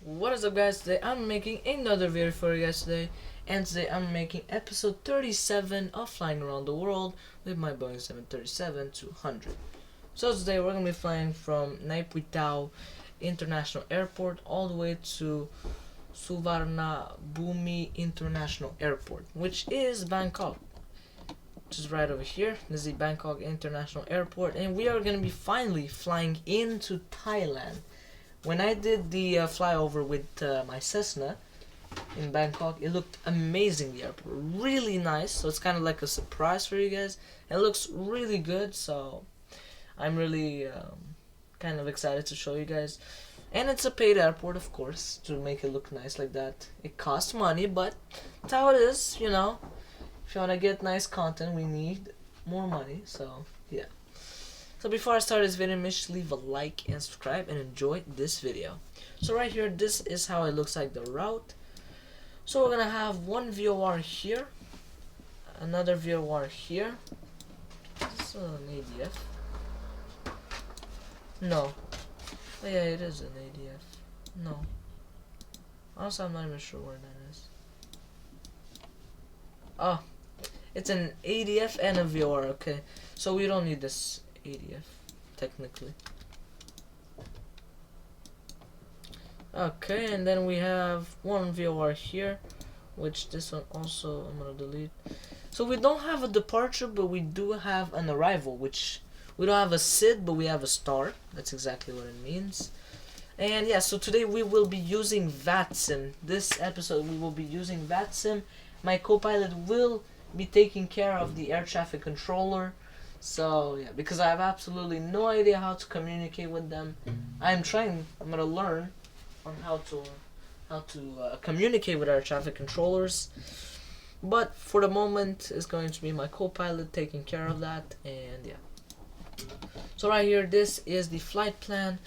What is up, guys? Today I'm making another video for you guys today, and today I'm making episode 37 of Flying Around the World with my Boeing 737-200. So today we're going to be flying from Naypyidaw International Airport all the way to Suvarnabhumi International Airport, which is Bangkok. Which is right over here. This is the Bangkok International Airport, and we are going to be finally flying into Thailand. When I did the flyover with my Cessna in Bangkok, it looked amazing, the airport. Really nice, so it's kind of like a surprise for you guys. It looks really good, so I'm really kind of excited to show you guys. And it's a paid airport, of course, to make it look nice like that. It costs money, but that's how it is, you know. If you want to get nice content, we need more money, so yeah. So before I start this video, make sure to leave a like and subscribe and enjoy this video. So right here, this is how it looks like the route. So we're gonna have one VOR here, another VOR here. Is this an ADF? No. Oh yeah, it is an ADF. No. Honestly, I'm not even sure where that is. Oh, it's an ADF and a VOR. Okay, so we don't need this ADF technically. Okay, and then we have one VOR here, which this one also I'm gonna delete. So we don't have a departure, but we do have an arrival, which we don't have a SID, but we have a star. That's exactly what it means. And yeah, so today we will be using VATSIM. This episode we will be using VATSIM. My co-pilot will be taking care of the air traffic controller. So yeah, because I have absolutely no idea how to communicate with them. I'm gonna learn on how to communicate with air traffic controllers. But for the moment, it's going to be my co-pilot taking care of that, and yeah. So right here, this is the flight plan.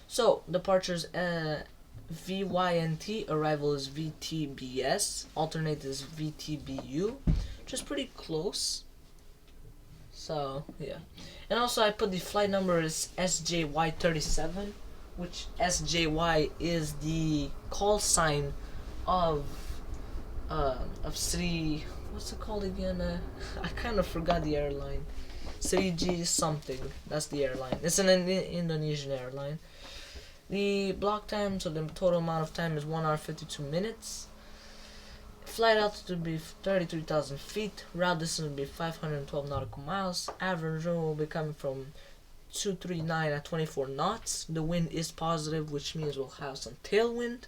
So departures VYNT, arrival is VTBS, alternate is VTBU, which is pretty close. So yeah, and also I put the flight number is SJY37, which SJY is the call sign of Sri, what's it called again? I kind of forgot the airline. Sri G something. That's the airline. It's an Indonesian airline. The block time, so the total amount of time is 1 hour 52 minutes. Flight altitude will be 33,000 feet. Route distance will be 512 nautical miles. Average wind will be coming from 239 at 24 knots. The wind is positive, which means we'll have some tailwind.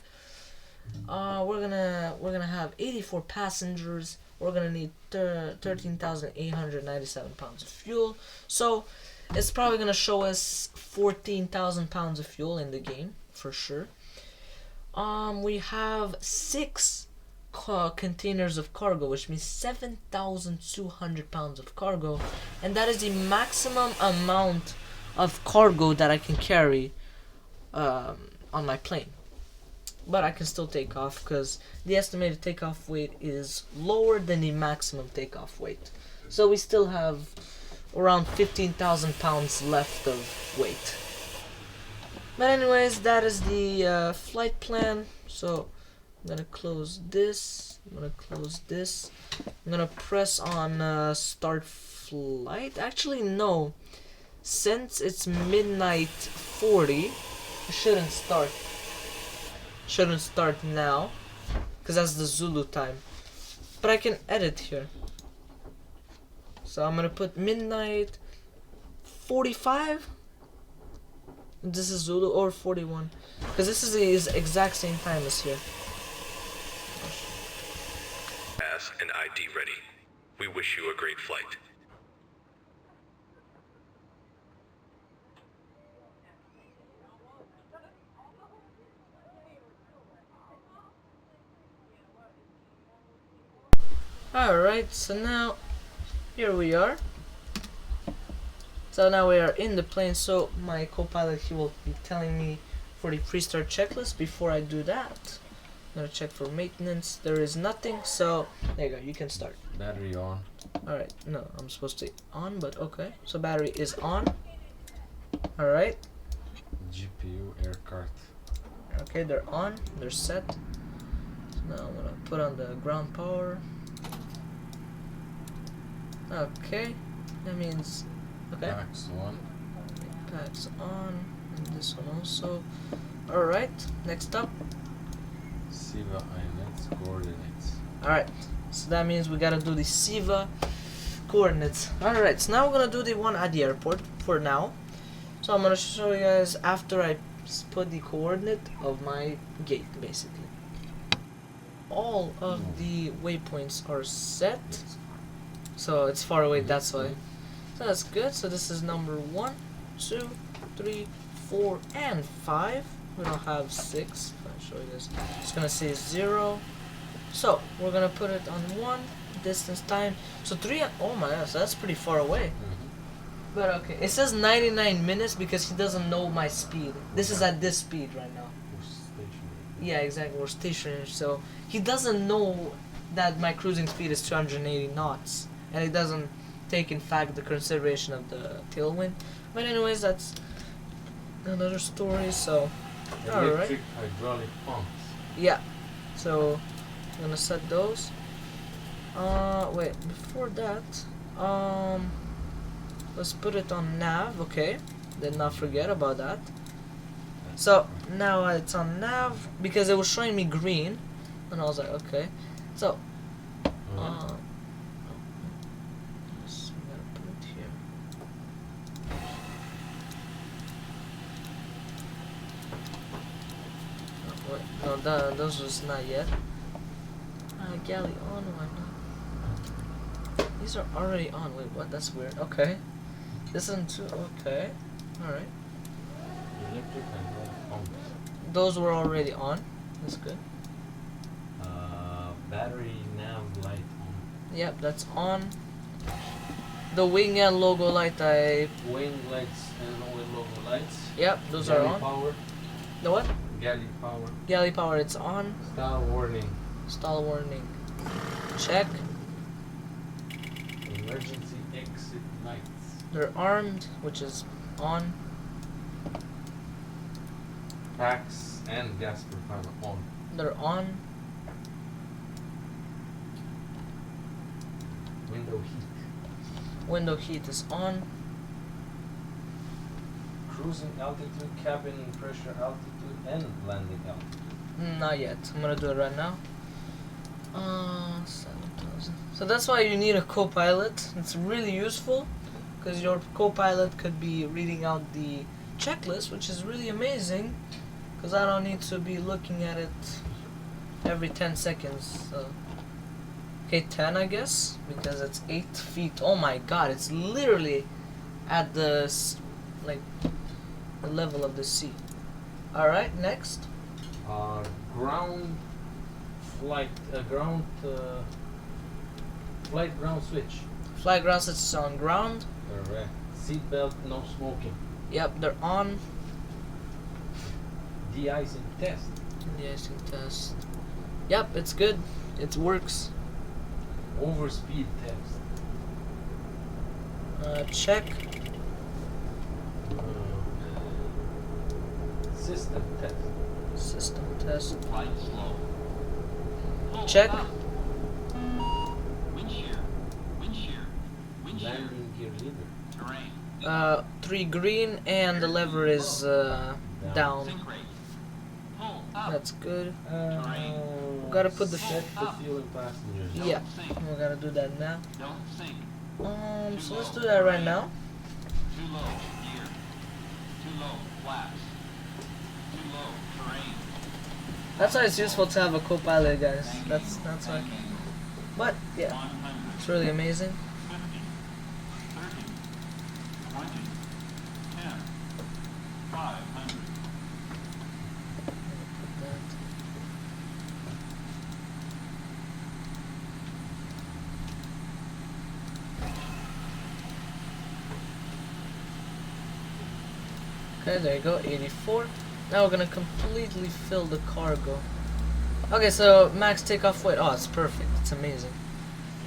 We're gonna have 84 passengers. We're gonna need 13,897 pounds of fuel. So it's probably gonna show us 14,000 pounds of fuel in the game for sure. We have 6 containers of cargo, which means 7,200 pounds of cargo, and that is the maximum amount of cargo that I can carry on my plane. But I can still take off because the estimated takeoff weight is lower than the maximum takeoff weight. So we still have around 15,000 pounds left of weight. But anyways, that is the flight plan. So I'm gonna close this. I'm gonna close this. I'm gonna press on start flight. Actually, no. Since it's midnight 40, it shouldn't start. Shouldn't start now, because that's the Zulu time. But I can edit here. So I'm gonna put midnight 45. This is Zulu, or 41, because this is the exact same time as here. Pass and ID ready. We wish you a great flight. Alright, so now here we are. So now we are in the plane. So my co-pilot, he will be telling me for the pre-start checklist. Before I do that, I'm gonna check for maintenance. There is nothing, so there you go, you can start. Battery on. Alright, no, I'm supposed to on, but okay. So battery is on. Alright. GPU air card. Okay, they're on. They're set. So now I'm gonna put on the ground power. Okay, that means okay. Packs on. Packs on, and this one also. All right. Next up. Siva Inets coordinates. All right. So that means we gotta do the Siva coordinates. All right. So now we're gonna do the one at the airport for now. So I'm gonna show you guys after I put the coordinate of my gate, basically. All of the waypoints are set. So it's far away, that's why. So that's good. So this is number 1, 2, 3, 4, and 5. We don't have 6. I'll show you this. It's gonna say 0. So we're gonna put it on 1 distance time. So 3. Oh my gosh, that's pretty far away. But okay, it says 99 minutes because he doesn't know my speed. This is at this speed right now. We're stationary. Yeah, exactly. We're stationary, so he doesn't know that my cruising speed is 280 knots, and it doesn't take in fact the consideration of the tailwind. But anyways, that's another story. So, alright. Electric hydraulic pumps. Yeah. So I'm gonna set those. Wait. Before that, let's put it on nav. Okay. Did not forget about that. So now it's on nav because it was showing me green, and I was like, okay. So, yes, we gotta put it here. Oh, wait, no, those was not yet. Galley on, why not? These are already on. Wait, what? That's weird. Okay. This isn't too. Okay. All right. Electric hydraulic pumps. Those were already on. That's good. Battery nav light on. Yep, that's on. The wing and logo light, Wing lights and oil logo lights. Yep, those Galley are on. Power. The what? Galley power. Galley power, it's on. Star warning. Stall warning. Check. Emergency exit lights. They're armed, which is on. Packs and gas propeller on. They're on. Window heat. Window heat is on. Cruising altitude, cabin pressure altitude, and landing altitude. Not yet. I'm gonna do it right now. 7,000. So that's why you need a co-pilot. It's really useful because your co-pilot could be reading out the checklist, which is really amazing because I don't need to be looking at it every 10 seconds. So. Okay, 10 I guess, because it's 8 feet. Oh my god, it's literally at the, like, the level of the sea. Alright, next. Ground flight, flight ground switch. Flight ground switch is on ground. Correct. Seatbelt, no smoking. Yep, they're on. De-icing test. De-icing test. Yep, it's good. It works. Overspeed test. Check. System test. System test. Flight slow. Hold Check. up. Wind shear. Wind shear. Wind shear. Landing gear lever. Terrain. 3 green and the lever is down. Sink rate. Hold up. That's good. Terrain. We gotta put the set the fuel and passengers. Yeah, Sink. we gotta do that now. Don't sink. So let's do that right now. Too low. Gear. Too low. Flaps. Too low. Terrain. That's why it's useful to have a co-pilot, guys. That's why. But yeah, 100. it's really amazing. 50. 30. 20. 10. 500. Okay, there you go, 84. Now we're gonna completely fill the cargo. Okay, so max takeoff weight. Oh, it's perfect. It's amazing.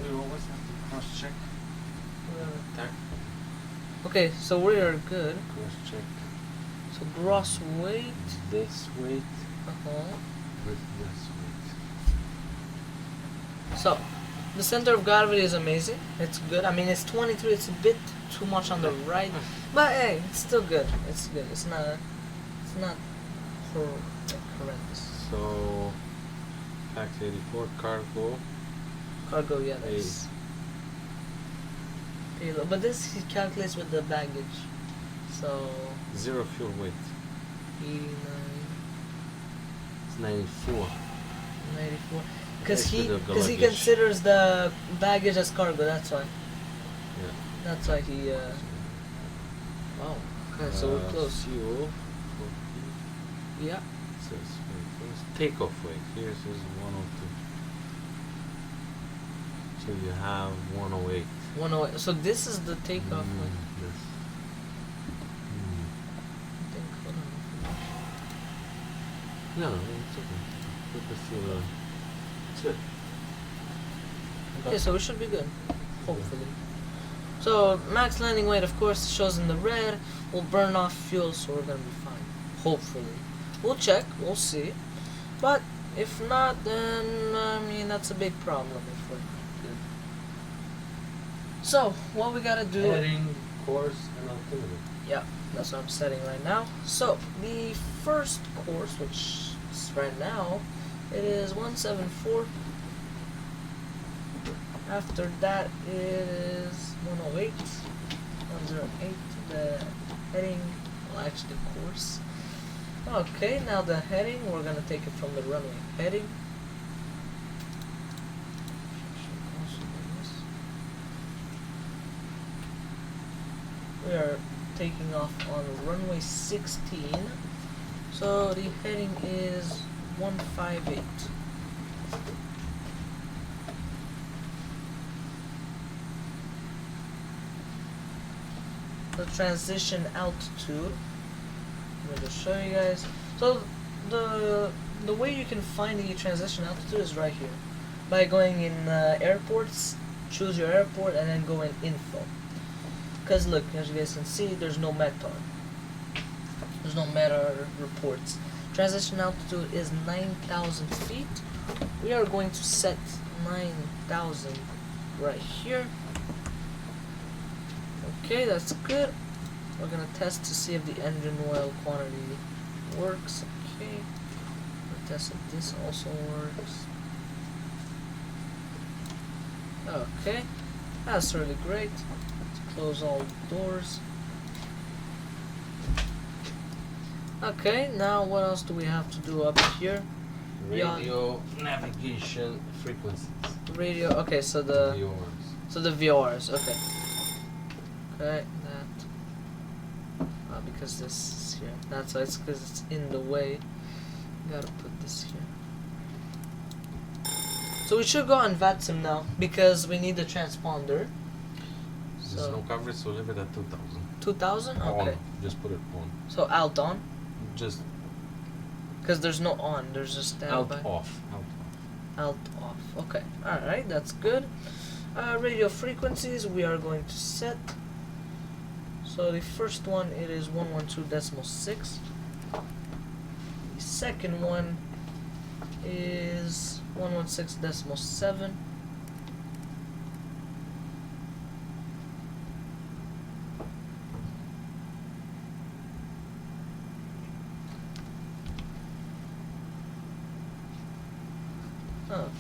We always have to cross check. Okay, so we are good. Cross check. So gross weight. This weight. Uh-huh. With this weight. So, the center of gravity is amazing. It's good. I mean, it's 23. It's a bit too much on the right, but hey, it's still good. It's good. It's not horrendous. So, Pax 84 cargo. Cargo, yeah, that's payload. But this he calculates with the baggage. So, 0 fuel weight. 89, It's 94. 94. Because Next to the he luggage. considers the baggage as cargo. That's why. Yeah. That's why he. Wow. Okay, so we're close. Fuel. Yeah. Says weight. Where's takeoff weight? Here says 102. So you have 108. 108. So this is the takeoff. Yes. I think, hold on. No, it's okay. Put the fuel on. It's good. Okay, so we should be good. Hopefully. So max landing weight, of course, shows in the red. We'll burn off fuel, so we're gonna be fine. Hopefully. We'll check. We'll see. But if not, then I mean that's a big problem if we're good. So what we gotta do? Heading, course, and altimeter. Yeah, that's what I'm setting right now. So the first course, which is right now, it is 174. After that it is 108, 108. The heading, well, actually course. Okay, now the heading, we're gonna take it from the runway. Heading. We are taking off on runway 16. So the heading is 158. The transition altitude. I'm going to show you guys. So the way you can find the transition altitude is right here. By going in airports, choose your airport, and then go in info. Because look, as you guys can see, there's no METAR. There's no METAR reports. Transition altitude is 9,000 feet. We are going to set 9,000 right here. Okay, that's good. We're gonna test to see if the engine oil quantity works. Okay. We'll test if this also works. Okay. That's really great. Let's close all the doors. Okay, now what else do we have to do up here? Radio, navigation, frequencies. Radio, okay, so the VORs. So the VORs, okay. Okay, that. Because this is here. That's why it's because it's in the way. Gotta put this here. So we should go on VATSIM now because we need the transponder. There's no coverage, so leave it at 2,000. 2,000? Okay. On. Just put it on. So alt on? Just Because there's no on, there's just standby. out off. Alt off. Okay. Alright, that's good. Radio frequencies we are going to set. So the first one, it is 112.6. The second one is 116.7.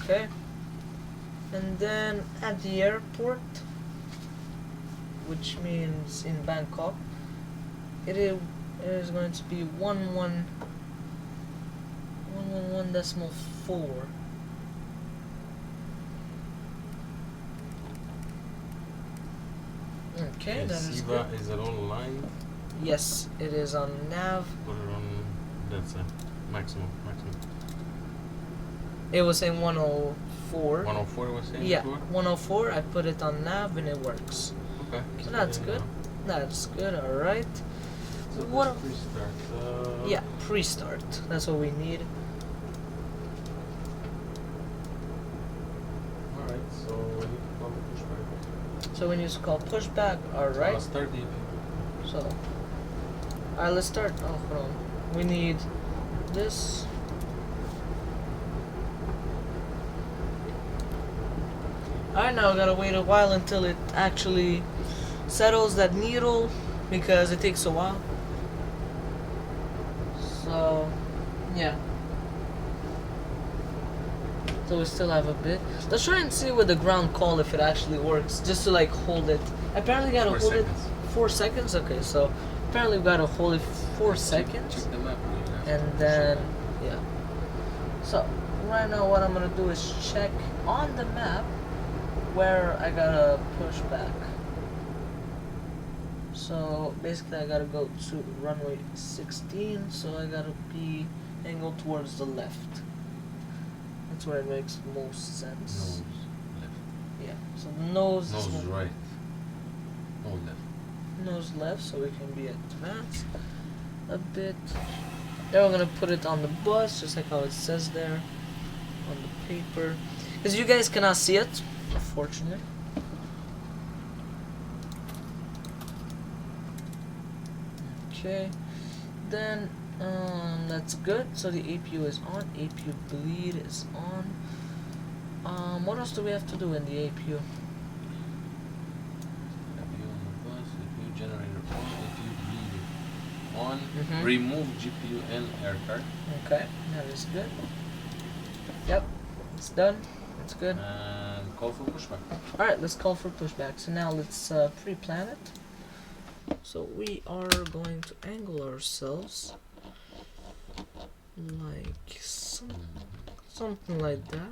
Okay. And then at the airport, which means in Bangkok, it is going to be 111.4. Okay, that is good. Is it online? Yes, it is on nav. Put it on that side. Maximum. It was saying 104. 104 was saying Yeah, before? 104. I put it on nav and it works. Okay. So that's good. That's good. All right. So What that's pre-start. Yeah, pre-start. That's what we need. Alright, so we need to call the pushback. So we need to call pushback. All right. Start the So, alright, let's start. Oh, hold on. We need this. Alright, now I gotta wait a while until it actually settles that needle because it takes a while. So, yeah. So we still have a bit. Let's try and see with the ground call if it actually works. Just to like hold it. Apparently gotta hold it 4 seconds. Okay, so apparently we gotta hold it 4 seconds. Check the map. And then, yeah. So, right now what I'm gonna do is check on the map where I gotta push back. So, basically I gotta go to runway 16, so I gotta be angled towards the left. That's where it makes most sense. Nose left. Yeah, so the nose Nose is right. Nose left. nose left, so we can be advanced a bit. Then we're gonna put it on the bus, just like how it says there on the paper. Because you guys cannot see it, unfortunately. Okay, then that's good. So the APU is on. APU bleed is on. What else do we have to do in the APU? APU on the bus, APU generator on, APU bleed on. Mhm. Remove GPU and air card. Okay, that is good. Yep, it's done. That's good. And call for pushback. Alright, let's call for pushback. So now let's pre-plan it. So we are going to angle ourselves like something like that.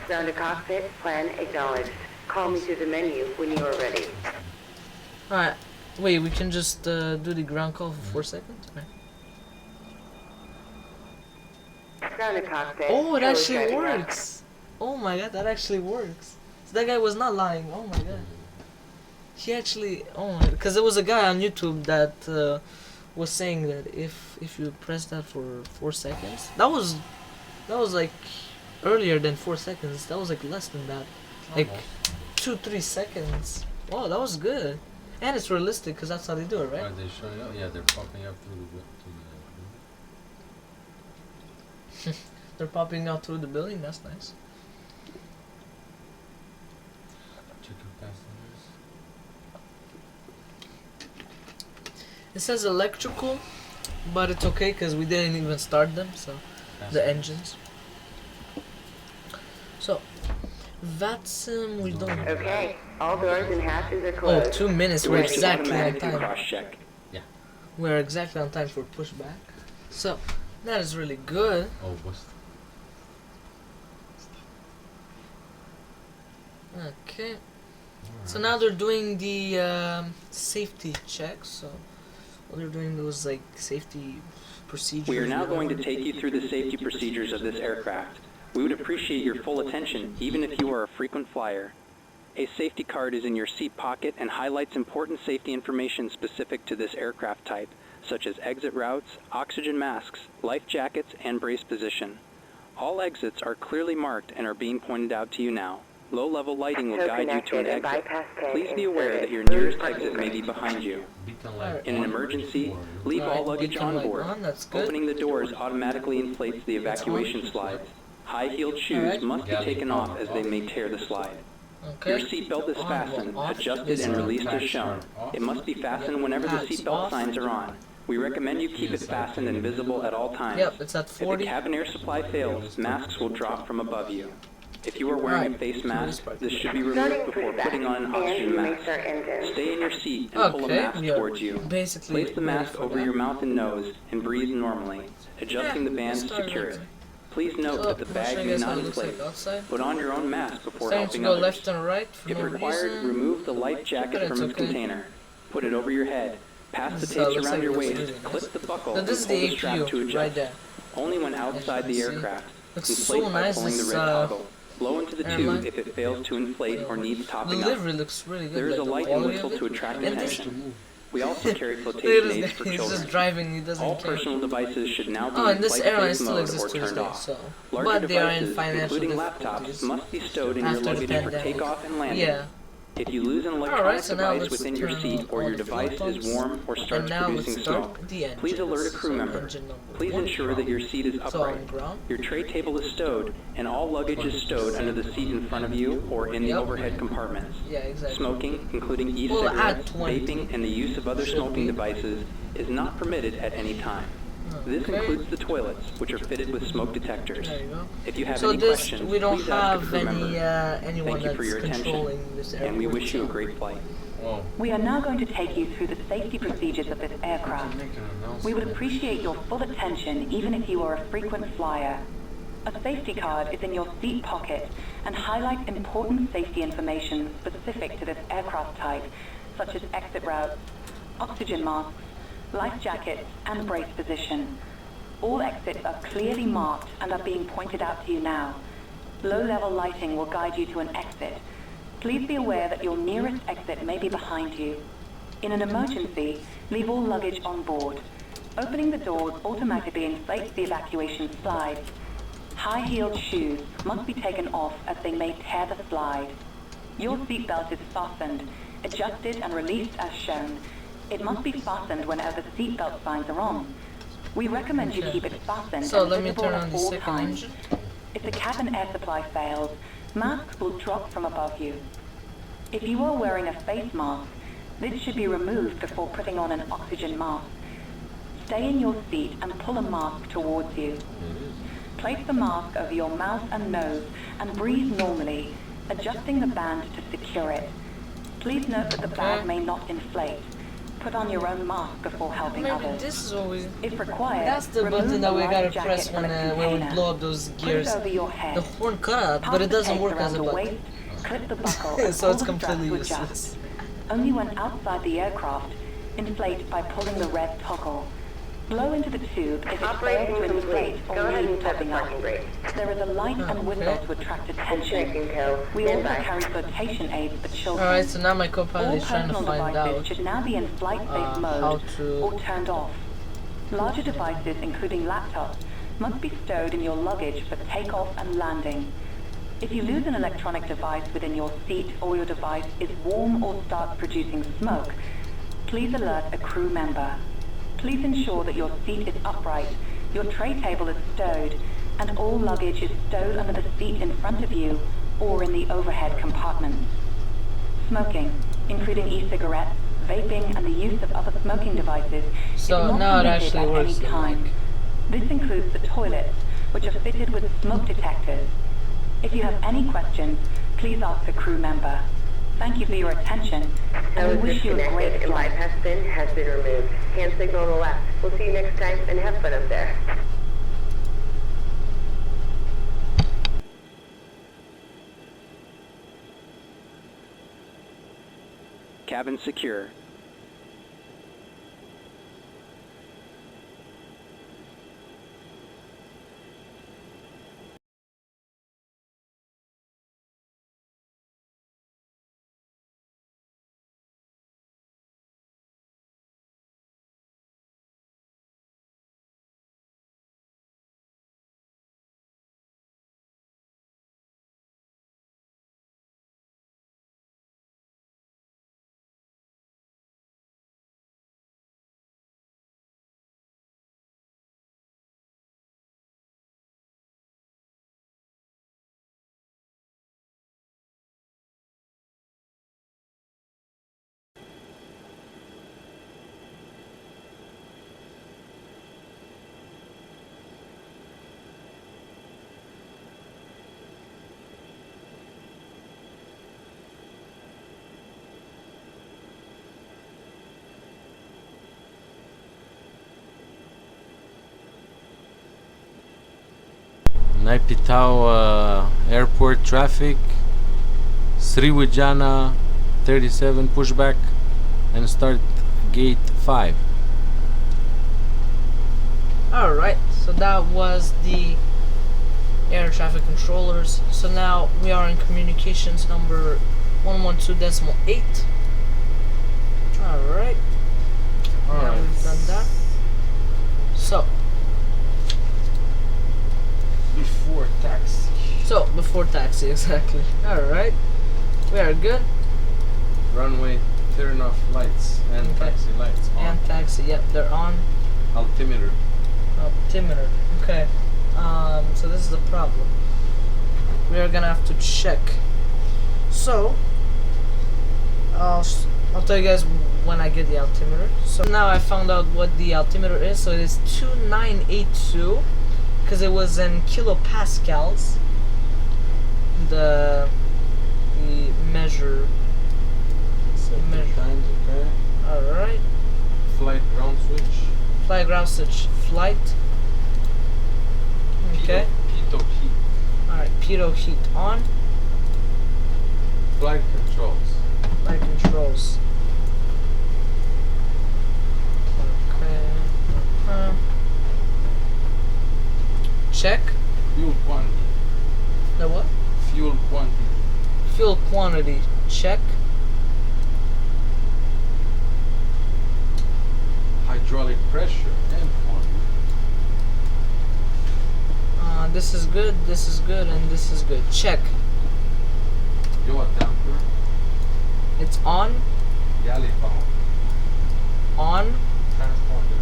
Ground to cockpit, plan acknowledged. Call me through the menu when you are ready. Alright, wait, we can just do the ground call for 4 seconds? Alright. Ground to cockpit. Oh, it Hello, actually driving works! Oh my god, that actually works. So that guy was not lying, oh my god. He actually, oh my, because there was a guy on YouTube that was saying that if you press that for 4 seconds, that was like earlier than 4 seconds. That was like less than that, like 2-3 seconds. Wow, that was good, and it's realistic because that's how they do it, right? Are they showing up? Yeah, they're popping up through the They're popping out through the building. That's nice. check your passengers. It says electrical, but it's okay because we didn't even start them. So the engines. So that's we don't. Okay, all doors and hatches are Oh, closed. 2 minutes. We're Ready exactly on automatic time. cross-check. We're exactly on time for pushback. So that is really good. Oh, what's Okay. So now they're doing the safety checks. So they're doing those like safety procedures. We are now going to whatever. take you through the safety procedures of this aircraft. We would appreciate your full attention, even if you are a frequent flyer. A safety card is in your seat pocket and highlights important safety information specific to this aircraft type, such as exit routes, oxygen masks, life jackets, and brace position. All exits are clearly marked and are being pointed out to you now. Low-level lighting will guide you to an exit. Please be aware that your nearest exit may be behind you. beacon light? In an on emergency, or- leave all Alright, luggage beacon on light board. on, that's good. Opening the doors automatically inflates the evacuation slides. High-heeled shoes Alright. must be taken off as they may tear the slide. Okay. Your seatbelt is On, fastened, well, off, adjusted, is and on. released as shown. It must be fastened whenever the That's seatbelt off. signs are on. We recommend you keep it fastened and visible at all times. Yep, it's at If the 40. cabin air supply fails, masks will drop from above you. If you are wearing a Right. face mask, this should be Starting removed before pushback, putting on an and oxygen you may mask. start engines. Stay in your seat and pull a Okay, mask we are towards you. basically Place the ready mask for over that. your mouth and nose and breathe normally, adjusting the band to start secure it. looking. Please note So, that the I'll show bag you may guys how not it looks like inflate. outside. Put on your own mask before Starting to helping go others. left and right for If no required, reason. remove the life jacket But from it's its okay. container. Put it over your head. Pass the This is how it tapes looks around like your it looks waist. really nice. Clip the buckle Now and this is pull the the strap to APU adjust. right there. Only when outside the see. aircraft. Looks Inflate so by nice. pulling the This red toggle. Blow into the airline. tube if it fails to inflate or needs the topping up. livery looks really good. There is like a the light and quality whistle of to it. attract And this, attention. We also carry look at flotation this aids guy. for He's just children. driving. He doesn't All care. personal devices should now be Oh, and in this flight airline safe still mode exists or to this turned day. off. So, Larger but they are in devices, financial including difficulties laptops, must be stowed in your after the luggage for pandemic. takeoff and landing. Yeah. If you lose an electronic Alright, so now device let's within your turn seat on or all your the fuel device pumps. is warm or And starts now producing let's start smoke, the engine. please alert a crew So member. engine number Please 1. ensure that your seat is So on upright. ground. Your tray table is stowed, and all luggage is stowed under the seat in front of you or in the Yep. overhead compartments. Yeah, exactly. Smoking, including We'll add e-cigarettes, 20. vaping, and the use of other Should smoking be. devices is not permitted at any time. This Okay. includes the toilets, which are fitted with smoke detectors. There you go. If you have So any this, questions, we don't please ask a have crew any member. anyone Thank you for that's your controlling attention, this airport. and we wish you a great flight. Oh, We are now going to take you through the safety procedures of this aircraft. make an announcement. We would appreciate your full attention even if you are a frequent flyer. A safety card is in your seat pocket and highlights important safety information specific to this aircraft type, such as exit routes, oxygen masks, life jackets, and brace position. All exits are clearly marked and are being pointed out to you now. Low-level lighting will guide you to an exit. Please be aware that your nearest exit may be behind you. In an emergency, leave all luggage on board. Opening the doors automatically inflates the evacuation slides. High-heeled shoes must be taken off as they may tear the slide. Your seatbelt is fastened, adjusted and released as shown. It must be fastened whenever the seatbelt signs are on. We recommend you keep it fastened So and let me visible turn at on the all second times. engine. If the cabin air supply fails, masks will drop from above you. If you are wearing a face mask, this should be removed before putting on an oxygen mask. Stay in your seat and pull a mask towards you. Place the mask over your mouth and nose and breathe normally, adjusting the band to secure it. Please note that the bag may not inflate. Put on your own mask before helping Maybe others. this is what we... If required, That's the remove button that we life gotta jacket press from when the when we container. blow up those Put gears. it over your head. The horn cut out, Pass but it the doesn't tape work around as a the button. waist, clip the buckle, and So pull it's the strap completely to adjust. useless. Only when outside the aircraft, inflate by pulling the red toggle. Blow into the tube if it Operation fails to complete. inflate Go or ahead needs and set the topping up. parking brake. There is a light and whistle Okay. to attract Disconnecting attention. tow. We Stand also by. carry flotation aids for children. Alright, so now my co-pilot All is trying to personal find devices out should now be in flight-safe how mode to- or turned off. Larger devices, including laptops, must be stowed in your luggage for takeoff and landing. If you lose an electronic device within your seat or your device is warm or starts producing smoke, please alert a crew member. Please ensure that your seat is upright, your tray table is stowed, and all luggage is stowed under the seat in front of you or in the overhead compartments. Smoking, including e-cigarettes, vaping, and the use of other smoking devices, So is not now it permitted actually at works, any the time. mic. This includes the toilets, which are fitted with smoke detectors. If you have any questions, please ask a crew member. Thank you for your attention, Tow and we is wish you a great disconnected and flight. bypass bin has been removed. Hand signal on the left. We'll see you next time and have fun up there. Cabin secure. Naipitau airport traffic, Sriwijana 37 pushback, and start gate 5. Alright, so that was the air traffic controllers. So now we are in communications number 112.8. Alright. Now we've done that. So, Before taxi. before taxi, exactly. Alright. We are good. runway, turn off lights and Okay. taxi lights on. And taxi, yep, they're on. Altimeter. Altimeter. Okay. So this is the problem. We are gonna have to check. So I'll tell you guys when I get the altimeter. So now I found out what the altimeter is. So it is 2982 because it was in kilopascals. The measure. 70 times, okay. All right. Flight ground switch. Flight ground switch. Flight. Okay. Pitot heat. All right. Pitot heat on. Flight controls. Flight controls. Okay. Check. Fuel quantity. The what? Fuel quantity. Fuel quantity. Check. Hydraulic pressure and quantity. This is good, and this is good. Check. Yaw damper. It's on. Galley power. On. Transponder.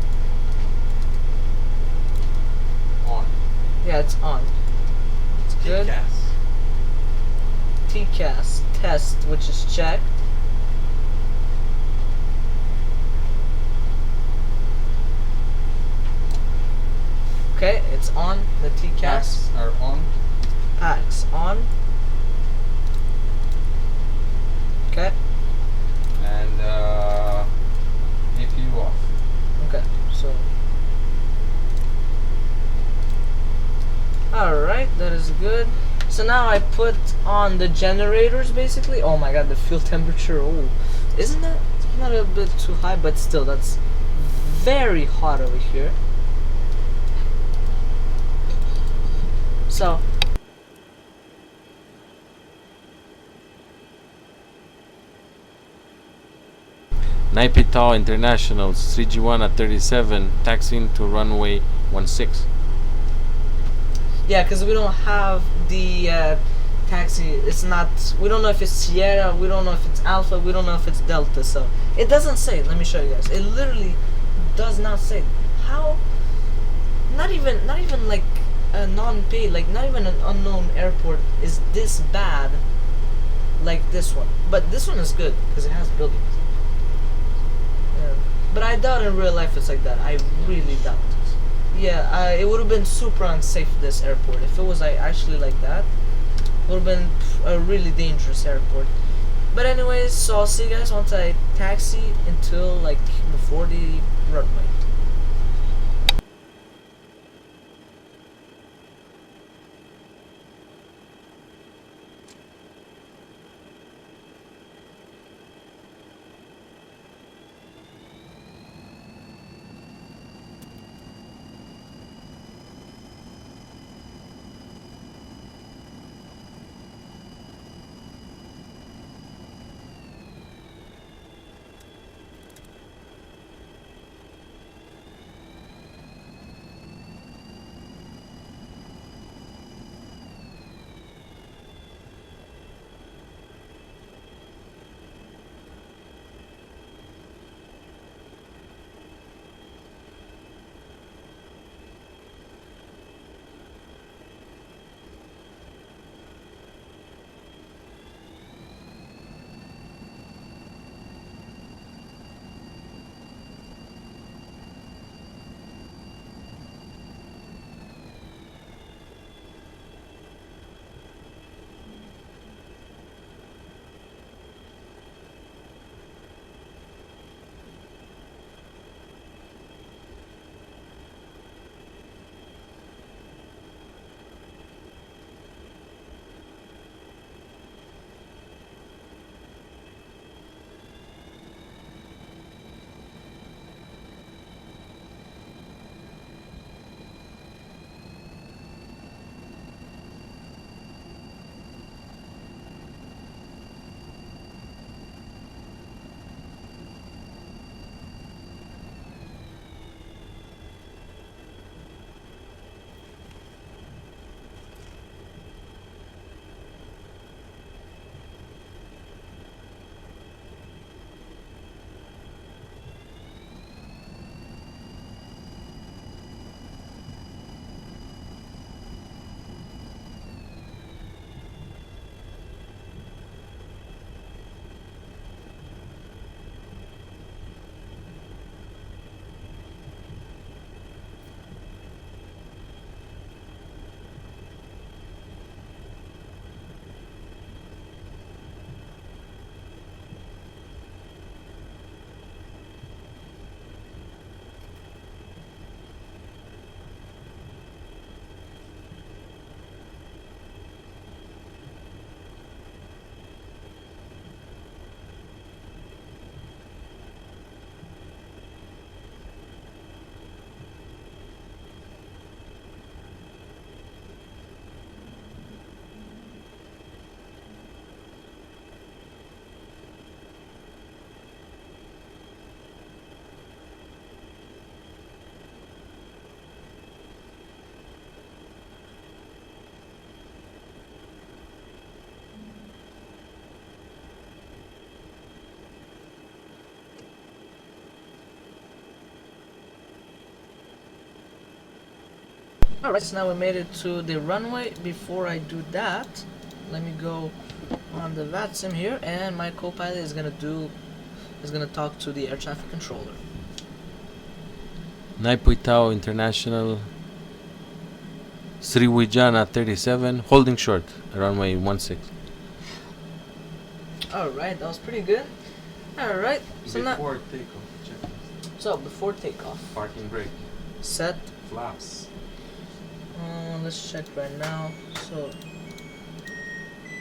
On. Yeah, it's on. It's good. TCAS. TCAS. Test, which is checked. Okay, it's on. The TCAS. Packs are on. Packs on. Okay. And APU off. Okay, so. Alright, that is good. So now I put on the generators basically. Oh my god, the fuel temperature. Oh, isn't that it's not a bit too high, but still, that's very hot over here. So. Naipital International, 3G1 at 37, taxiing to runway 16. Yeah, because we don't have the taxi. It's not. We don't know if it's Sierra. We don't know if it's Alpha. We don't know if it's Delta. So it doesn't say. Let me show you guys. It literally does not say. How? Not even like a non-paid. Like not even an unknown airport is this bad. Like this one. But this one is good because it has buildings. Yeah. But I doubt in real life it's like that. I really doubt. Yeah, it would have been super unsafe, this airport. If it was actually like that, it would have been a really dangerous airport. But anyways, so I'll see you guys once I taxi until like before the runway. Alright, so now we made it to the runway. Before I do that, let me go on the VATSIM here, and my co-pilot is gonna talk to the air traffic controller. Naipitao International Sriwijana 37, holding short, runway 16. Alright, that was pretty good. Alright, so now Before takeoff, checklist. before takeoff, Parking brake, set. flaps. Let's check right now. So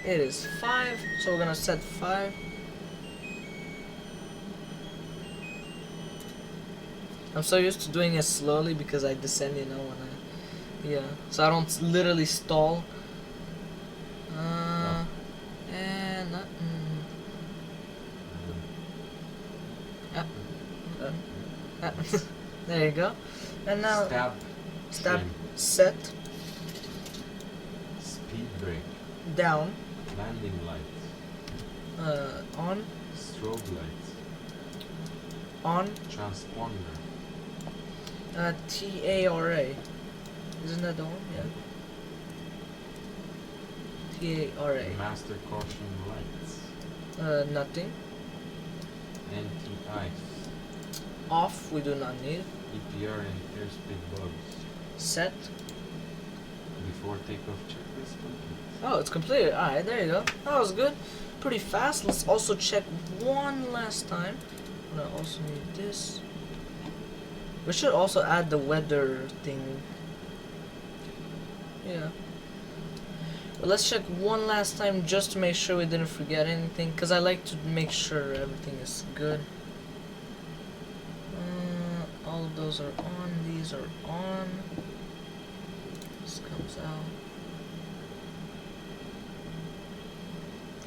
it is 5, so we're gonna set 5. I'm so used to doing it slowly because I descend, you know, when so I don't literally stall. And there you go. And now stab trim, set speed brake, down landing lights, on strobe lights, on transponder, TARA. Isn't that the one? Yeah. TARA. master caution lights, Nothing. anti-ice, Off. We do not need. EPR and airspeed bugs. Set. Before takeoff checklist complete. Oh, it's completed. Alright, there you go. That was good. Pretty fast. Let's also check one last time. I also need this. We should also add the weather thing. Yeah. But let's check one last time just to make sure we didn't forget anything, because I like to make sure everything is good. All of those are on. These are on. This comes out.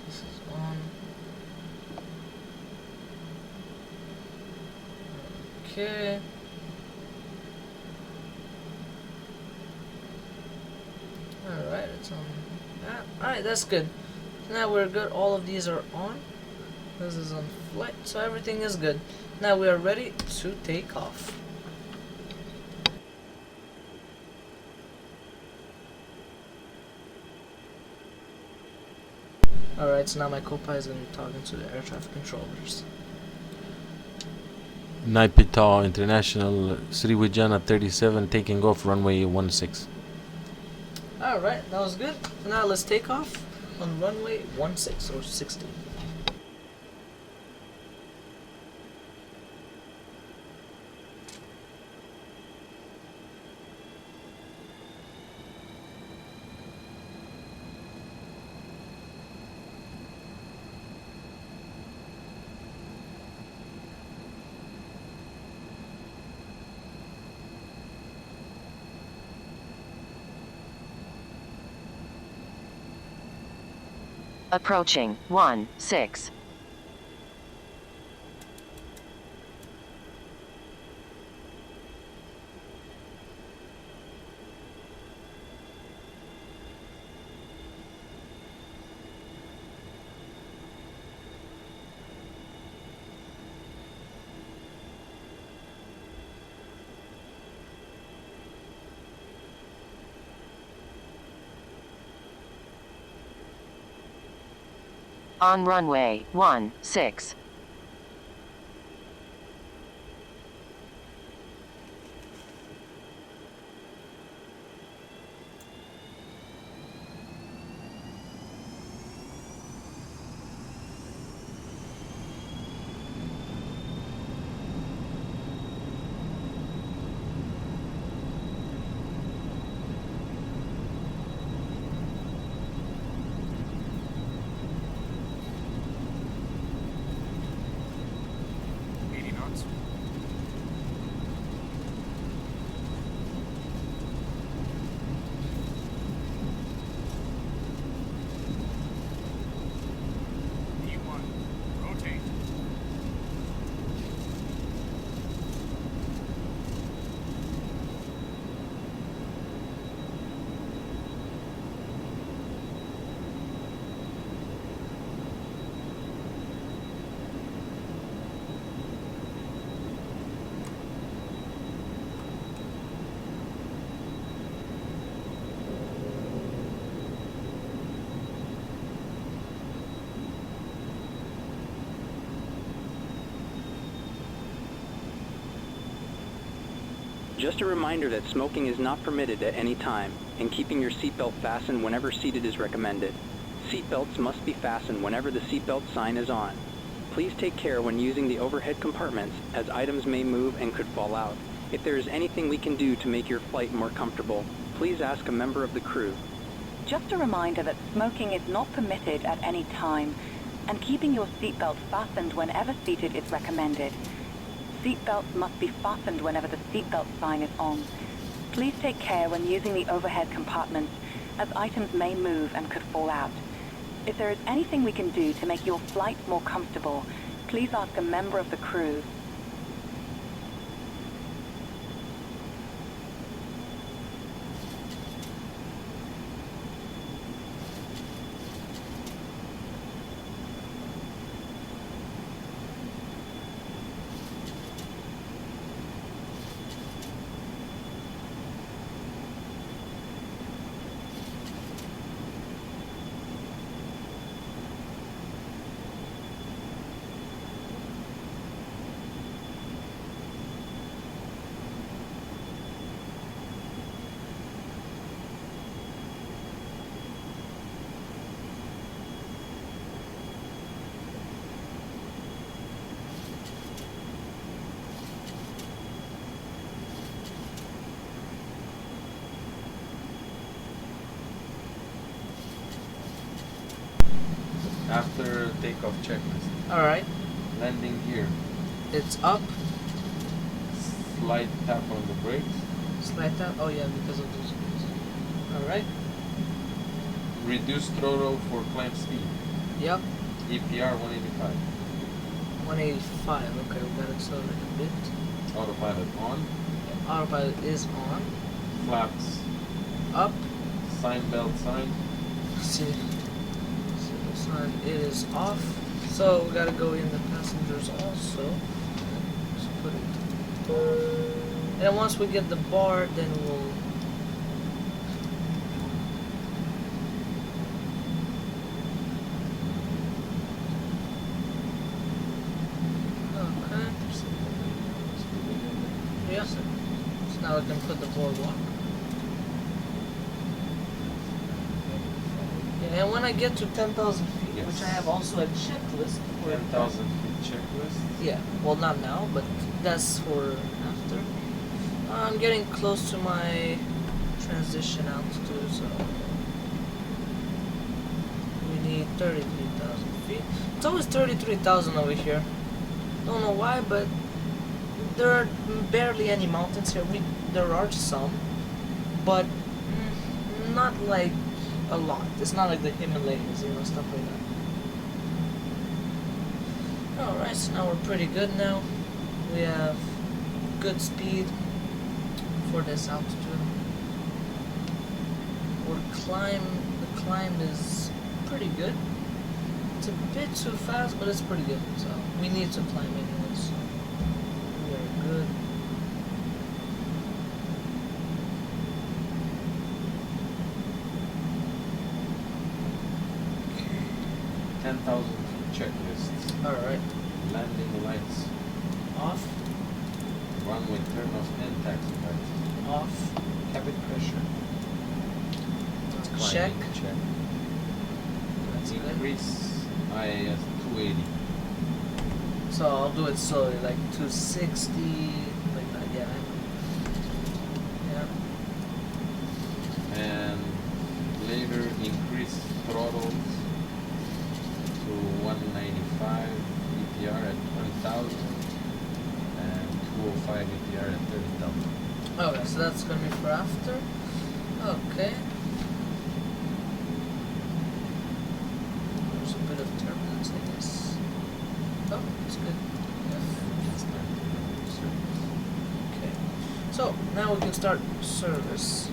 This is on. Okay. Alright, it's on. Alright, that's good. Now we're good. All of these are on. This is on flight, so everything is good. Now we are ready to take off. Alright, so now my co-pilot is going to be talking to the air traffic controllers. Naipitao International Sriwijana 37, taking off runway 16. Alright, that was good. So now let's take off on runway 16 or 16. Approaching 16. On runway 16. Just a reminder that smoking is not permitted at any time, and keeping your seatbelt fastened whenever seated is recommended. Seatbelts must be fastened whenever the seatbelt sign is on. Please take care when using the overhead compartments, as items may move and could fall out. If there is anything we can do to make your flight more comfortable, please ask a member of the crew. Just a reminder that smoking is not permitted at any time, and keeping your seatbelt fastened whenever seated is recommended. Seatbelts must be fastened whenever the seatbelt sign is on. Please take care when using the overhead compartments, as items may move and could fall out. If there is anything we can do to make your flight more comfortable, please ask a member of the crew. After takeoff checklist. Alright, Landing gear. it's up. Slight tap on the brakes. Slide tap. Oh yeah, because of those screws. Alright. Reduce throttle for climb speed. Yep. EPR 185. 185. Okay, we gotta accelerate a bit. Autopilot on. Autopilot is on. Flaps Up. sign belt sign. See. So the sign is off. So we gotta go in the passengers also. Just put it on. And once we get the bar, then we'll. Okay. Yeah. So now we can put the boardwalk. Yeah, and when I get to 10,000 feet, Yes. which I have also a checklist for 10,000 feet checklist. Yeah, well, not now, but that's for after. I'm getting close to my transition altitude, so we need 33,000 feet. It's always 33,000 over here. Don't know why, but there are barely any mountains here. There are some, but not like a lot. It's not like the Himalayas, you know, stuff like that. Alright, so now we're pretty good now. We have good speed for this altitude. The climb is pretty good. It's a bit too fast, but it's pretty good. So we need to climb anyway, so we are good. Okay. 10,000 feet checklist. Alright. Landing lights Off. runway turn off and taxi lights. Off. Cabin pressure. Check. Climbing check. That's good. Increase IAS 280. So I'll do it slowly, like 260, like that, yeah. Yeah. And later increase throttles to 195 EPR at 20,000 and 205 EPR at 30,000. Okay, so that's gonna be for after. Okay. There's a bit of turbulence, I guess. Oh, it's good. Okay. So now we can start service.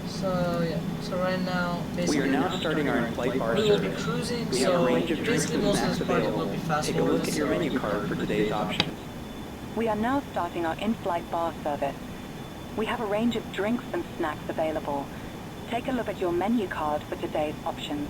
So yeah. So right now, We basically, are now starting our in-flight bar we will be service. cruising. We have So a range of drinks basically, and most of snacks this part will available. be fast Take a look at your food, menu so- card for today's options. We are now starting our in-flight bar service. We have a range of drinks and snacks available. Take a look at your menu card for today's options.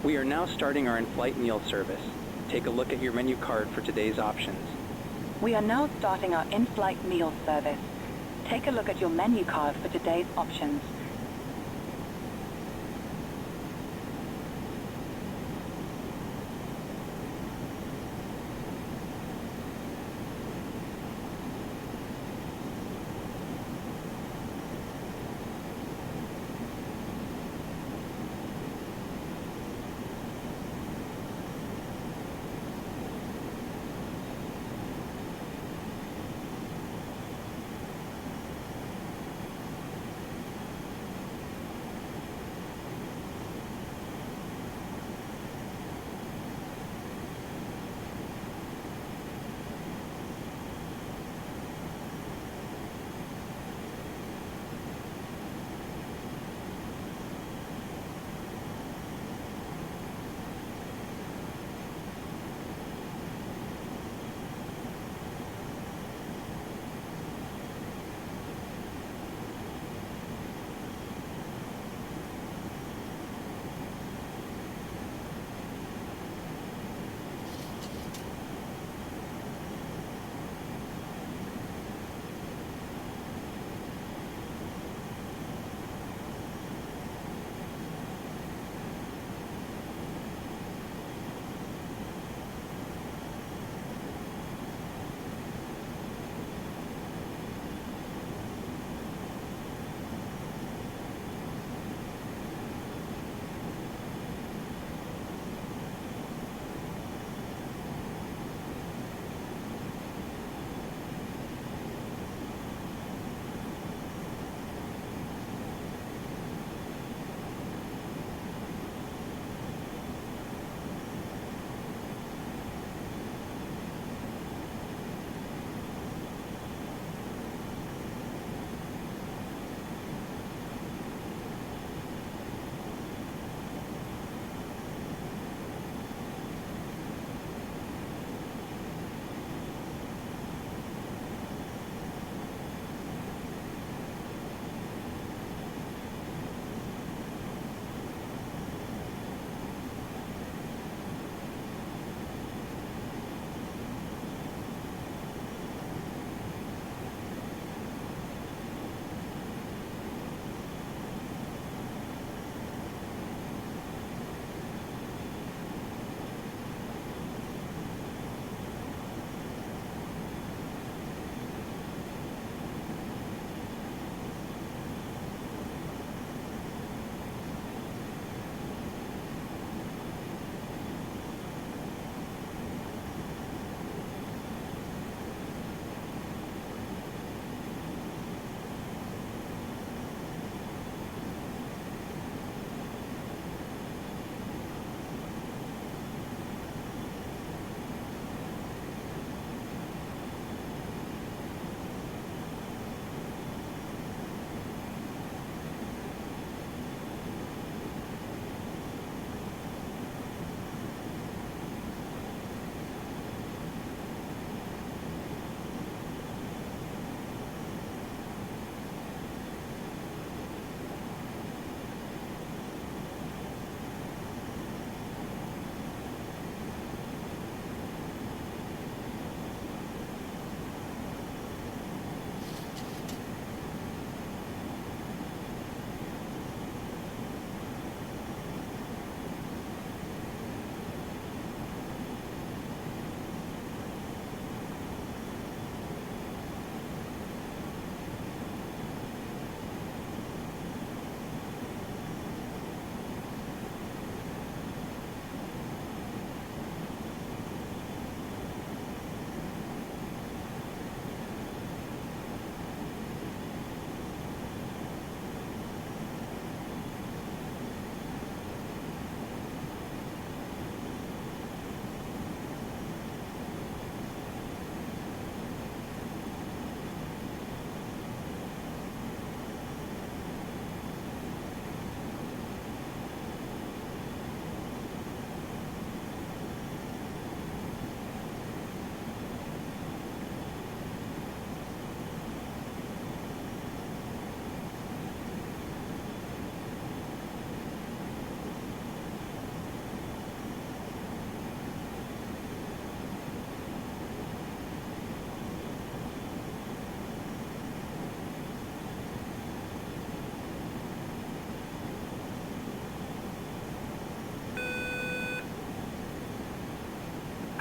We are now starting our in-flight meal service. Take a look at your menu card for today's options. We are now starting our in-flight meal service. Take a look at your menu card for today's options.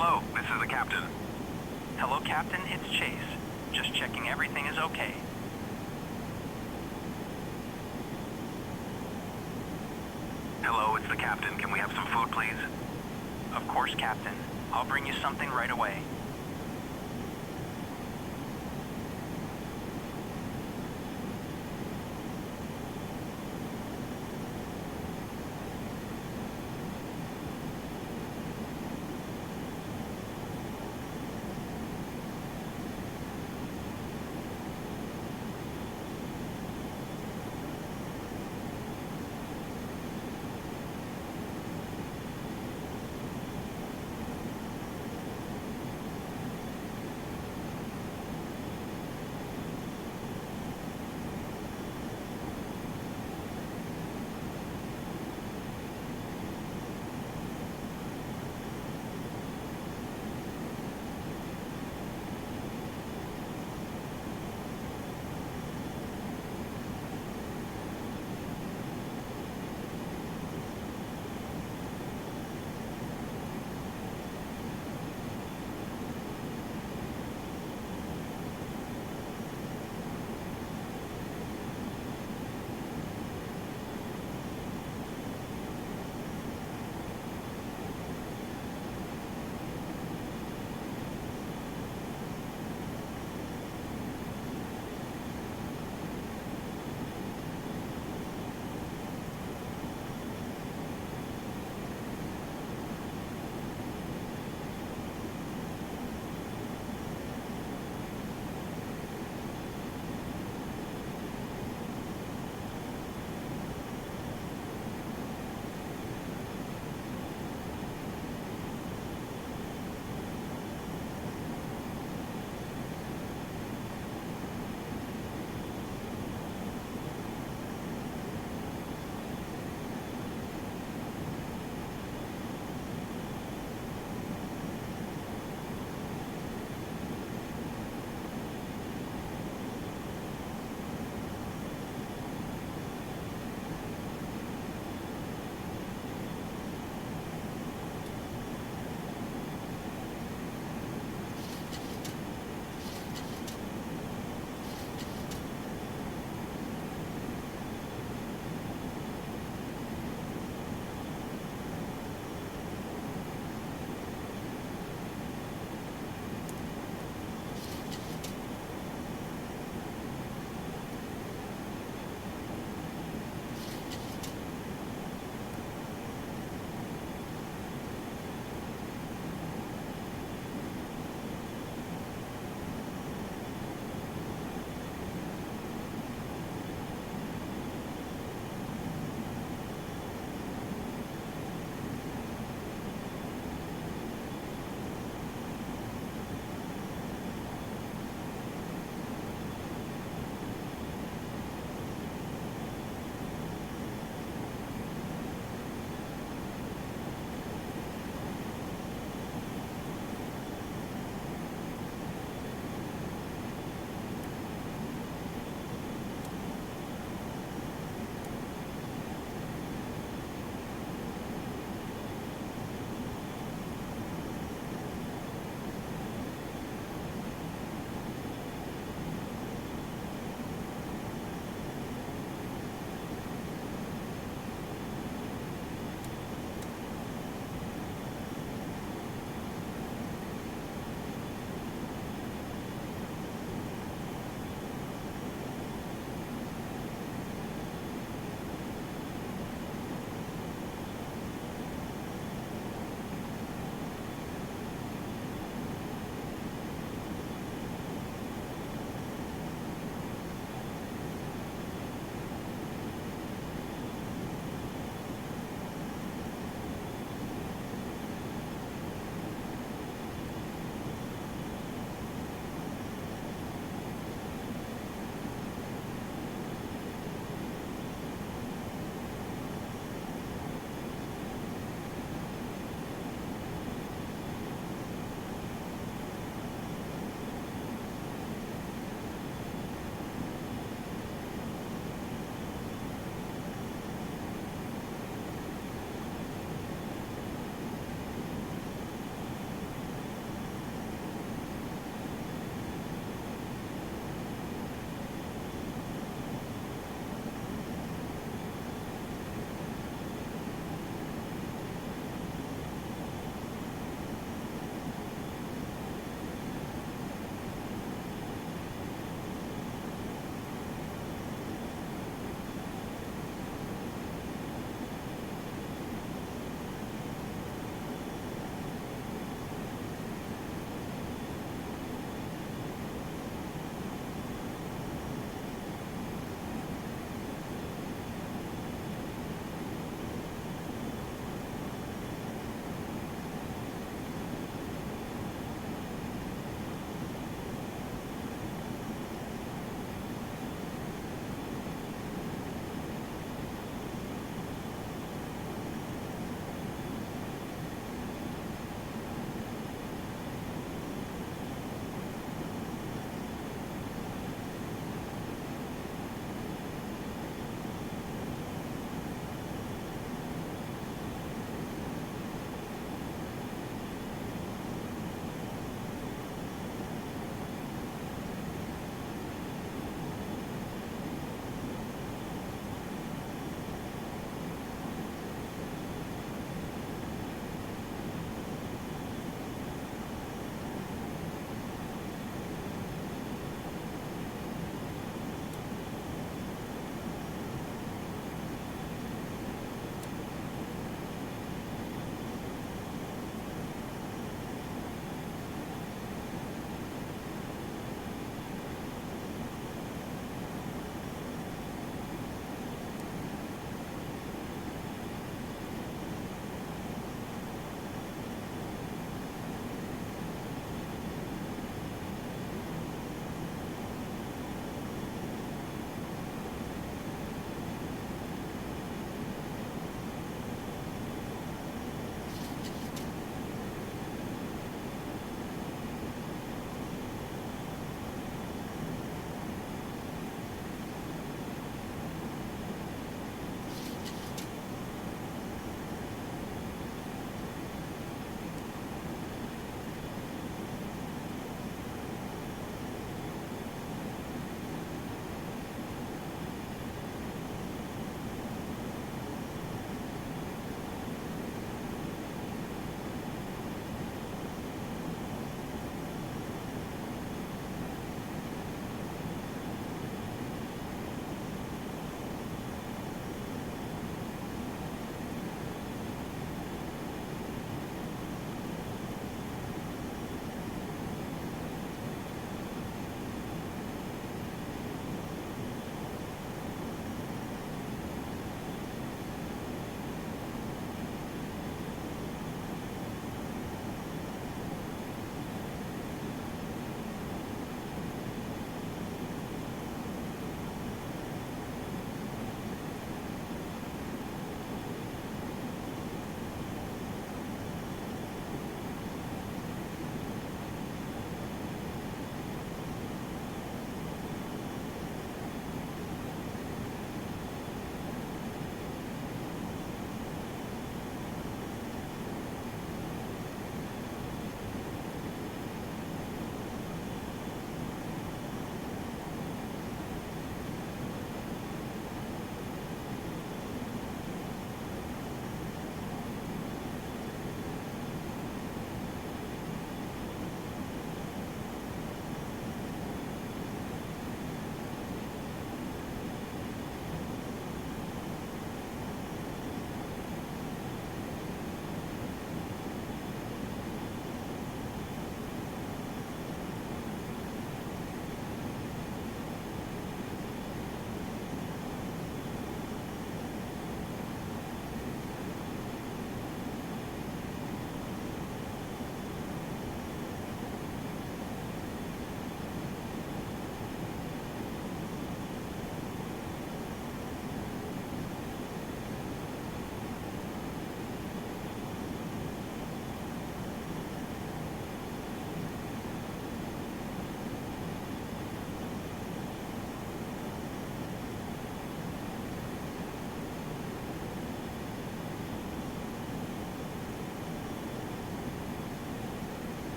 Hello, this is the captain. Hello, Captain, it's Chase. Just checking everything is okay. Hello, it's the captain. Can we have some food, please? Of course, Captain. I'll bring you something right away.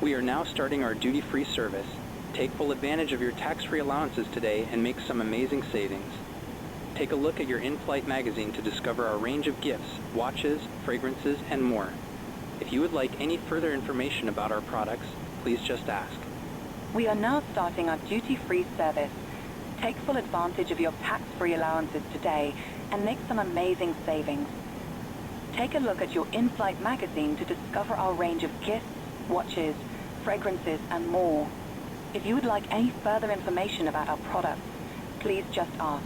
We are now starting our duty-free service. Take full advantage of your tax-free allowances today and make some amazing savings. Take a look at your in-flight magazine to discover our range of gifts, watches, fragrances, and more. If you would like any further information about our products, please just ask. We are now starting our duty-free service. Take full advantage of your tax-free allowances today and make some amazing savings. Take a look at your in-flight magazine to discover our range of gifts, watches, fragrances, and more. If you would like any further information about our products, please just ask.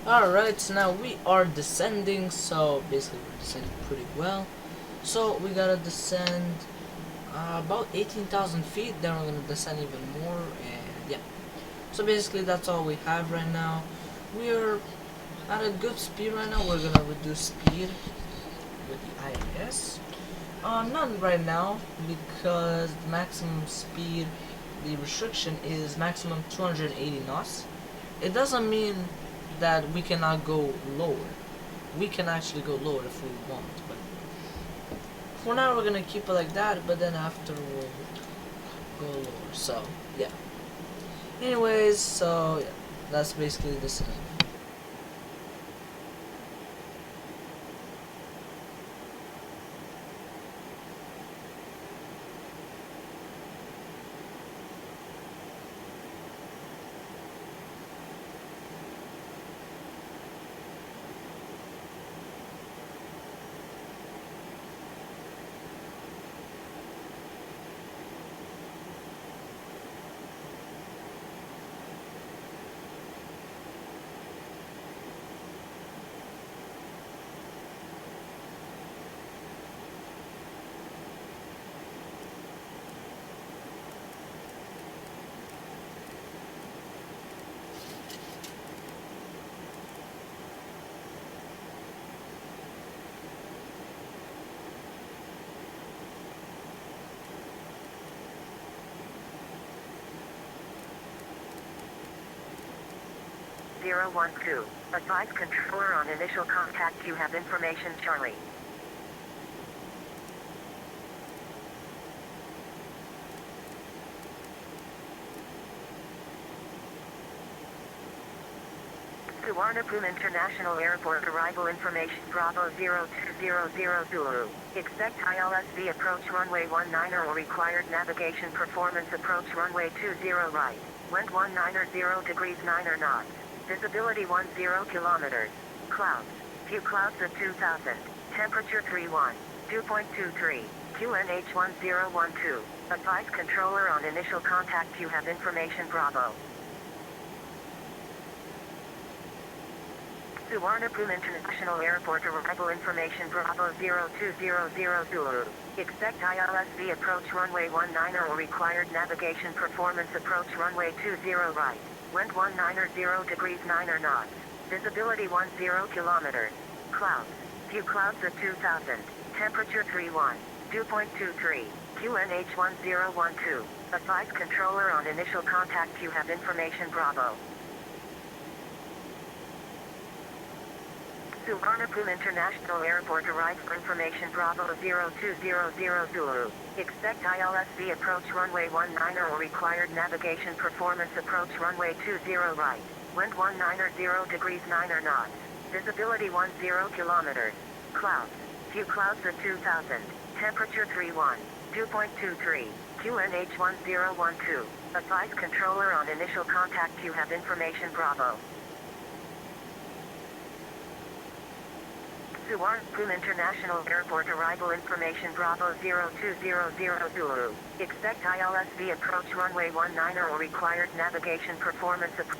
Alright, so now we are descending, so basically we're descending pretty well. So we gotta descend about 18,000 feet, then we're gonna descend even more, and yeah. So basically that's all we have right now. We're at a good speed right now. We're gonna reduce speed with the IIS. Not right now, because the maximum speed, the restriction is maximum 280 knots. It doesn't mean that we cannot go lower. We can actually go lower if we want, but for now we're gonna keep it like that, but then after we'll go lower. So yeah. Anyways, so yeah, that's basically the same. Zero 1-2. Advise controller on initial contact. You have information, Charlie. Suvarnabhumi International Airport arrival information Bravo 0200 Zulu. Expect ILSV approach runway 19 or required navigation performance approach runway 20 right. Wind 190 degrees 9 knots. Visibility 10 kilometers. Clouds. Few clouds at 2000. Temperature 31. 2.23. QNH 1012. Advise controller on initial contact. You have information Bravo. Suvarnabhumi International Airport arrival information Bravo 0200 Zulu. Expect ILSV approach runway 19 or required navigation performance approach runway 20 right. Wind 190 degrees 9 knots. Visibility 10 kilometers. Clouds. Few clouds at 2000. Temperature 31. 2.23. QNH 1012. Advise controller on initial contact. You have information Bravo. Suvarnabhumi International Airport arrival information Bravo 0200 Zulu. Expect ILSV approach runway 19 or required navigation performance approach runway 20 right. Wind 190 degrees 9 knots. Visibility 10 kilometers. Clouds. Few clouds at 2000. Temperature 31. 2.23. QNH 1012. Advise controller on initial contact. You have information Bravo. Suvarnabhumi International Airport arrival information Bravo 0200 Zulu. Expect ILSV approach runway 19 or required navigation performance approach.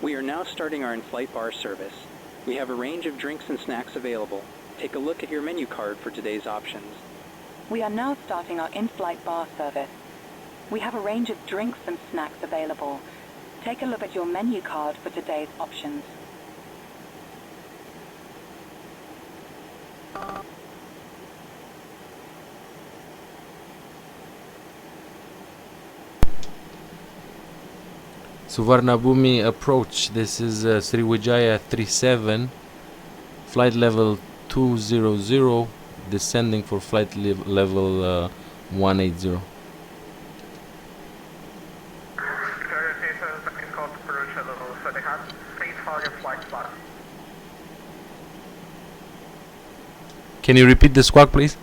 We are now starting our in-flight bar service. We have a range of drinks and snacks available. Take a look at your menu card for today's options. We are now starting our in-flight bar service. We have a range of drinks and snacks available. Take a look at your menu card for today's options. Suvarnabhumi approach. This is Sriwijaya 37, flight level 200, descending for flight level 180. Can you repeat the squawk, please?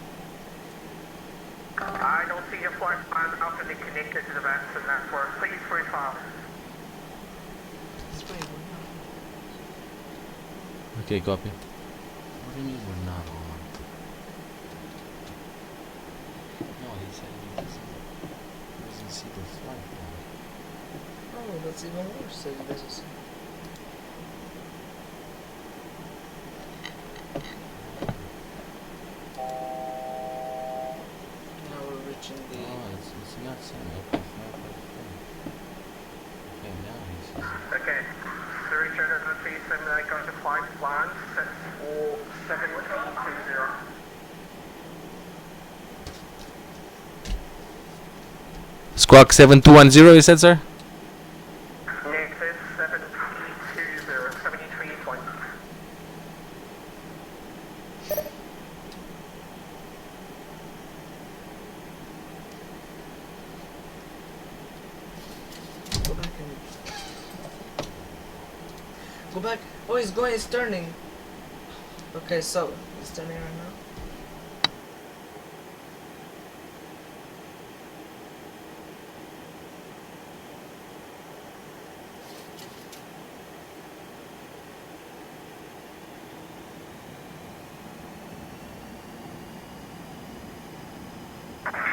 I don't see your flight plan after they connected to the Vanson network. Please freefile. Okay, copy. What do you mean we're not on? No, he said he doesn't see the flight plan. Oh, that's even worse. So he doesn't see. Now we're reaching the. Oh, it's not saying okay, flight by flight. Okay, now he sees it. Okay. Surrey Channel 37, I got the flight plan set for 7320. Squawk 7210, you said, sir? Next is 7320, 7320. Go back and. Go back. Oh, he's going. He's turning. Okay, so he's turning right now.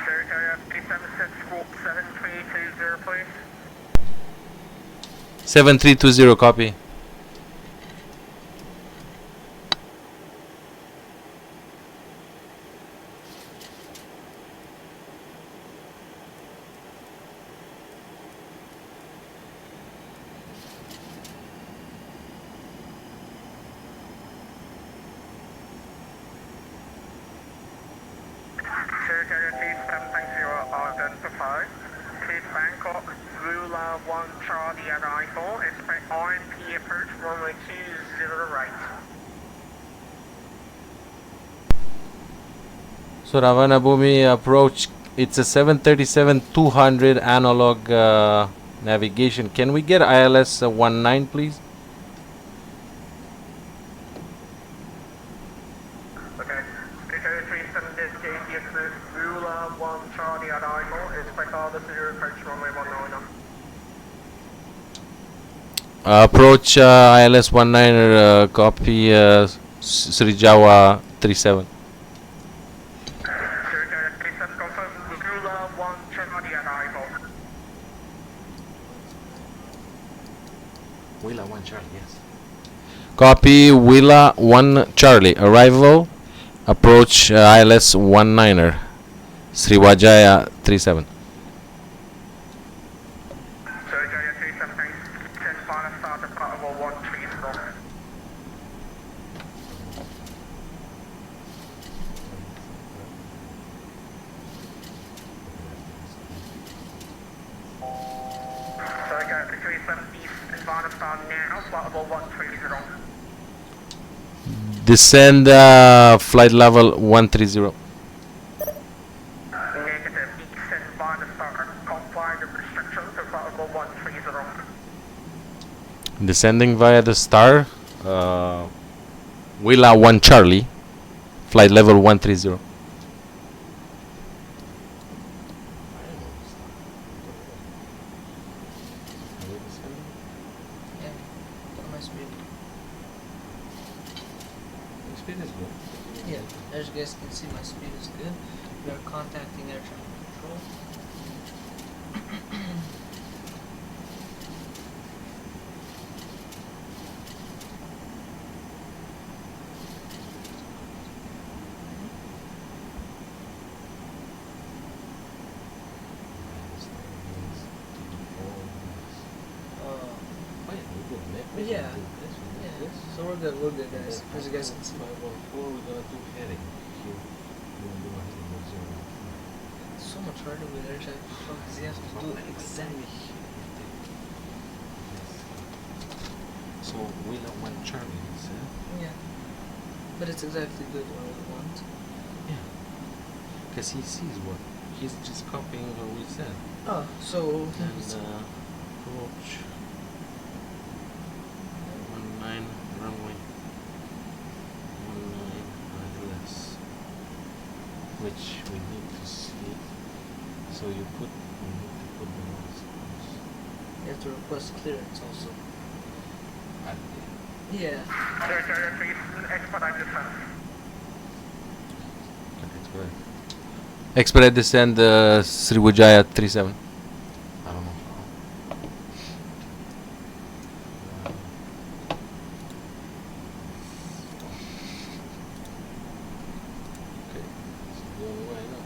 Surrey Channel 37, set squawk 7320, please. 7320, copy. Surrey Channel 3730, identified. Please Bangkok, Zulu 1 Charlie arrival, expect RMP approach runway 20 right. So Ravanabhumi approach, it's a 737-200 analog navigation. Can we get ILS 19, please? Okay. Surrey 37 JD approach, Zulu 1 Charlie arrival, expect all the zero approach runway 19. Approach ILS 19, copy Srijawa 37. Surrey Channel 37 confirm, Zulu 1 Charlie arrival. Willa 1 Charlie, yes. Copy Willa 1 Charlie. Arrival, approach ILS 19er, Sriwijaya 37. Surrey Channel 37 thanks, 10 final start at Carnival 130. Surrey Channel 37 east and final start now, Carnival 130. Descend flight level 130. Negative, descend final start, comply with restrictions to Carnival 130. Descending via the star, Willa 1 Charlie, flight level 130. Yeah. Got my speed. Speed is good. Yeah. As you guys can see, my speed is good. We are contacting air traffic control. But yeah. We did this, we did Yeah. this. So we're good, guys. And then As you guys can see. 514, we're gonna do heading. Here, we're gonna do a heading of 0. It's so much harder with air traffic control because you have to do it exactly. So Willow 1 Charlie, you said? Yeah. But it's exactly good what we want. Yeah. Because he sees what he's just copying what we said. Oh, so And approach 19 runway 19 ILS, which we need to see. So you need to put the noise you have to request clearance also. at Yeah. the expedite descend Sriwijaya 37. I don't know. Okay, so the only way now.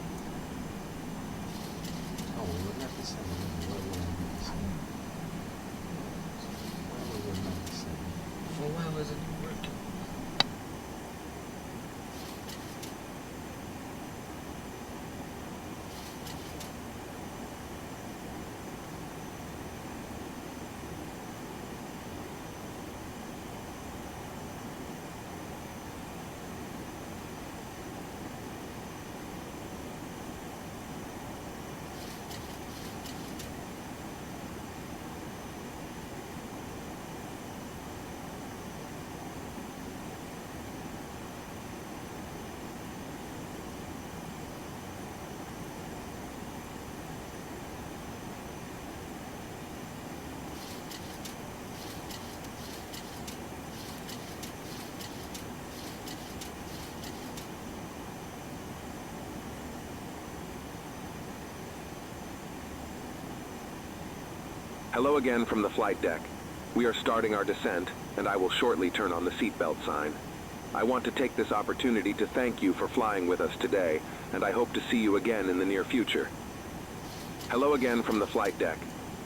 Oh, we were not descending. Why were we not descending? Why were we not descending? Well, why was it working? Hello again from the flight deck. We are starting our descent, and I will shortly turn on the seatbelt sign. I want to take this opportunity to thank you for flying with us today, and I hope to see you again in the near future. Hello again from the flight deck.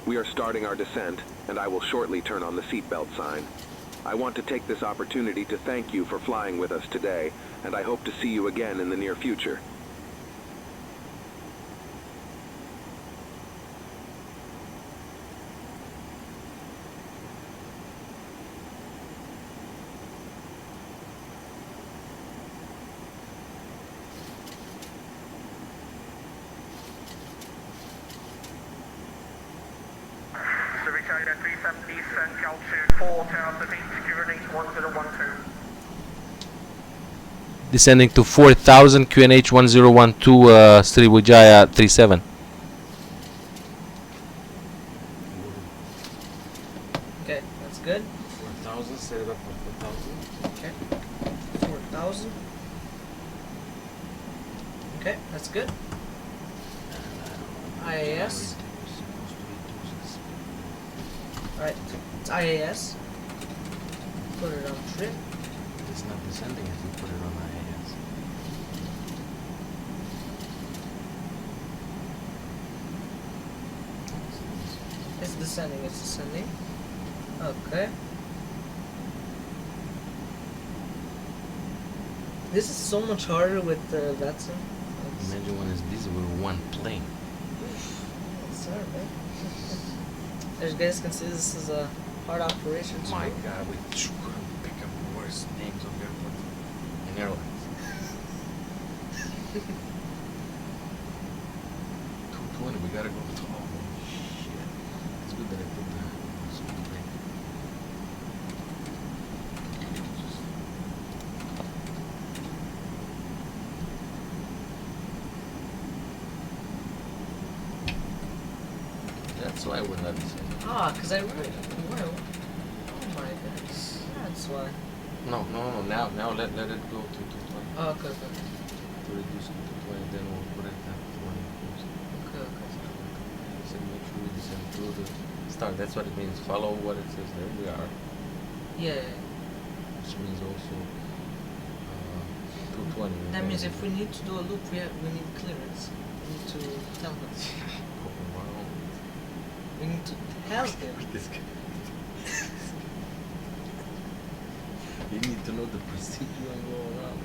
We are starting our descent, and I will shortly turn on the seatbelt sign. I want to take this opportunity to thank you for flying with us today, and I hope to see you again in the near future. China 370 send altitude 4,000 feet, QNH 1012. Descending to 4,000 QNH 1012 Sriwijaya 37. Okay, that's good. 4,000, set it up for 4,000. Okay. 4,000. Okay, that's good. IAS. Alright, it's IAS. Put it on trip. It's not descending if you put it on IAS. It's descending, it's descending. Okay. This is so much harder with the Watson. Imagine when it's busy with one plane. Sorry, man. As you guys can see, this is a hard operation. My God, we couldn't pick up worse names of airports and airlines. 220, we gotta go to all. Shit. It's good that I put the speed brake. That's why we're not descending. Ah, because I really. Well, oh my goodness. That's why. No, now let it go to 220. Oh, okay, okay. To reduce it to 20, then we'll put it at 20 close. Okay, okay. So make sure we descend through the start. That's what it means. Follow what it says there. We are. Yeah. Which means also 220. That means if we need to do a loop, we need clearance. We need to tell them. We need to tell them. This guy. You need to know the procedure and go around.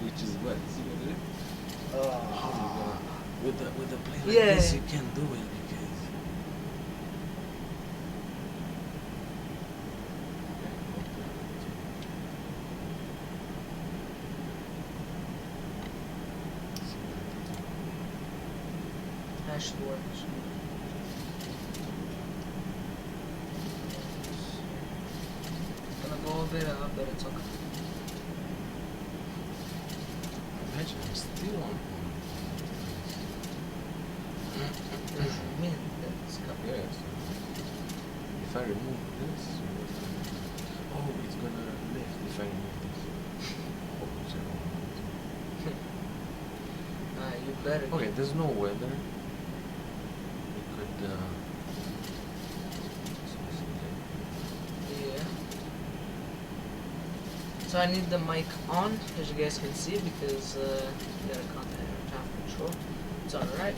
Which is what? See what it is? With a plane like Yeah. this, you can't do it because. Hash works. Gonna go a bit up, but it's okay. Imagine I'm still on. There's wind that's coming. Yes. If I remove this, oh, it's gonna lift if I remove this. Oh, zero. You better. Okay, there's no weather. We could. Yeah. So I need the mic on, as you guys can see, because you gotta contact air traffic control. It's alright.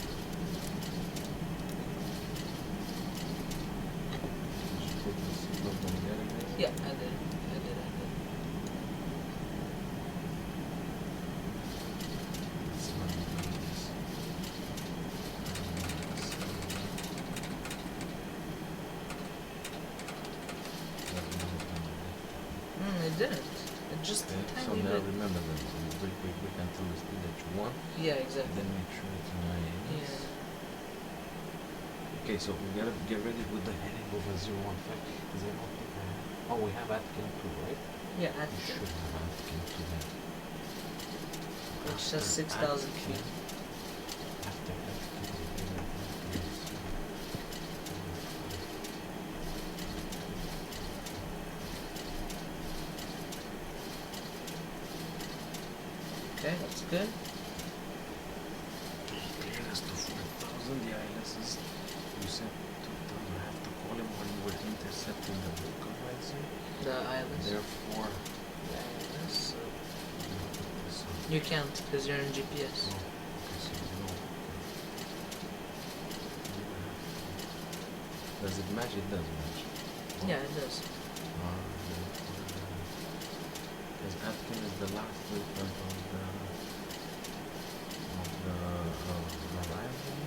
Yeah, I did. It didn't. It just Okay, so tiny now bit. remember that you brake until the speed that you want. Yeah, exactly. Then make sure it's in IAS. Yeah. Okay, so we gotta get ready with the heading over 015. Is there not? Oh, we have Atkin too, right? Yeah, We Atkin. should have Atkin too then. Which says After 6,000 Atkin- feet. After Atkin, we're gonna have this. Okay, that's good. Clearance to 4,000. The ILS is, you said 2,000. I have to call him when we're intercepting the local rising. The ILS. Therefore, The ILS. this on. You can't, because you're in GPS. Oh, okay, so you know. Does it match? It does match. Yeah, it does. Because Atkin is the last movement of the horizon,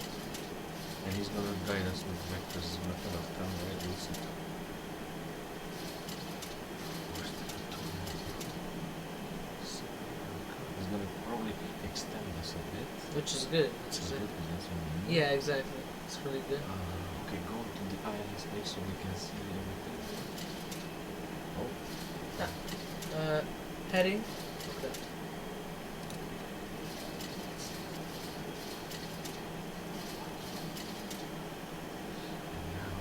and he's gonna guide us with vectors method of time, right? We'll see. He's gonna probably extend us a bit. Which is good. Which Which is is good, good. 'cause that's what we need. Yeah, exactly. It's really good. Okay, go to the ILS page so we can see everything. Oh, Heading. Okay. and now.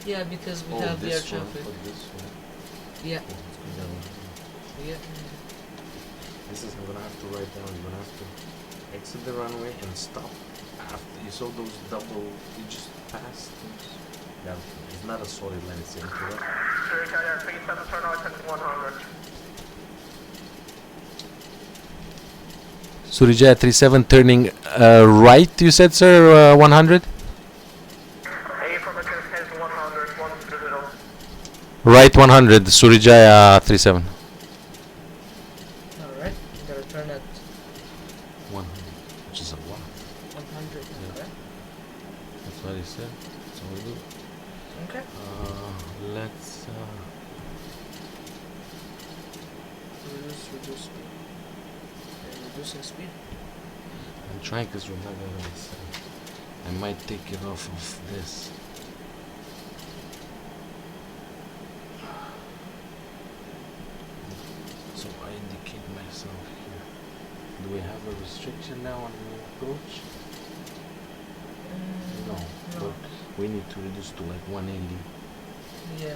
Yeah, because we Oh, have the air this one, traffic. put this one. Yeah. Oh, let's go down. Yeah. This is I'm gonna have to write down. You're gonna have to exit the runway and stop after you saw those double. You just passed those. Yeah, it's not a solid line. It's incorrect. Surrey 37, turn right at 100. Surya 37 turning right. You said, sir, 100. Affirmative says 100, 100. Right 100. Surijaya 37. Alright. You gotta turn at 100, which is a lot. 100. Yeah. Okay. That's what he said. That's what we do. Okay. Let's. Reduce speed. Okay, reducing speed. I'm trying because we're not gonna miss. I might take it off of this. So I indicate myself here. Do we have a restriction now on the approach? No, no. but we need to reduce to like 180. Yeah.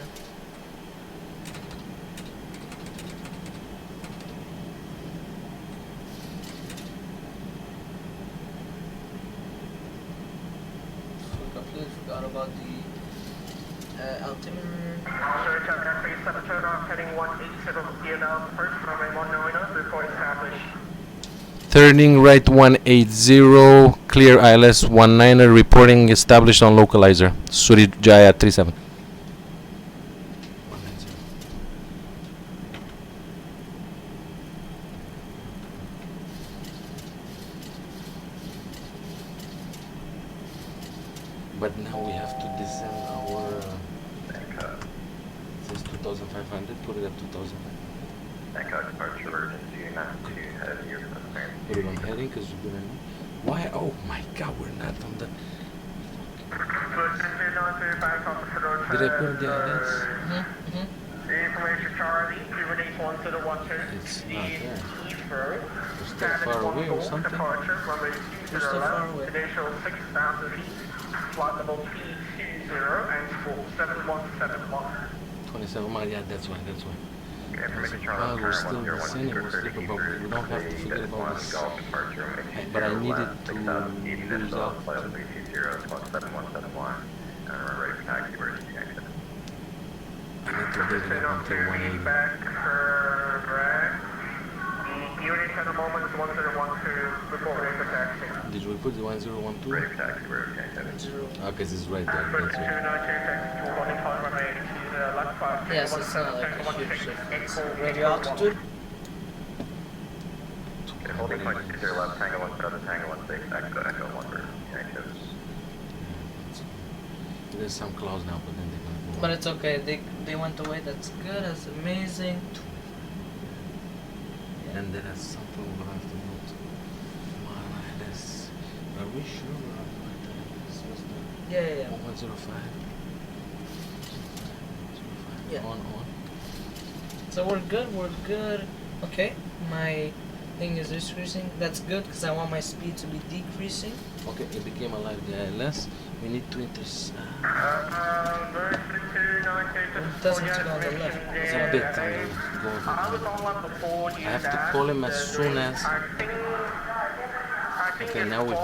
about the altimeter. Officer Air 37 turn off heading 180 PNL first runway 190, report established. Turning right 180, clear ILS 19er, reporting established on localizer. Surijaya 37. But now we have to descend our. It says 2,500. Put it at 2,500. Departure emergency, not to head your Put it on heading because we're gonna. Why? Oh my God, we're not on the. Did I put the ILS? Information Charlie, release 1012. It's not there. Heathrow. We're still far away or something. Departure, runway We're still far away. initial 6,000 feet, flight level T20 and 7171. 27 miles. Yeah, that's why. That's why. Information We're still descending. We're sleeping, but we don't have to forget about this. But I needed to lose out. Ready for taxi, emergency exit. I need to build it up until 180. Back for drag. Unit at the moment is 1012, reporting for taxi. Did we put the 1012? Ready for taxi, emergency exit. Okay, it's right there. That's right. Yes, it's not like a huge shift. It's radio altitude. Holding point 20 left, Tango 1, set up the Tango 1, safe, echo 1, exit. There's some clouds now, but then they're gonna go. But it's okay. They went away. That's good. That's amazing. And then that's something we're gonna have to note. Come on, ILS. Are we sure we're on the right ILS? What's that? Yeah. 105. Yeah. On. So we're good. We're good. Okay. My thing is decreasing. That's good because I want my speed to be decreasing. Okay, it became alive, the ILS. We need to intercept. It doesn't sit on the left. It's a bit on the I have to call him as soon as. Okay, now we put. I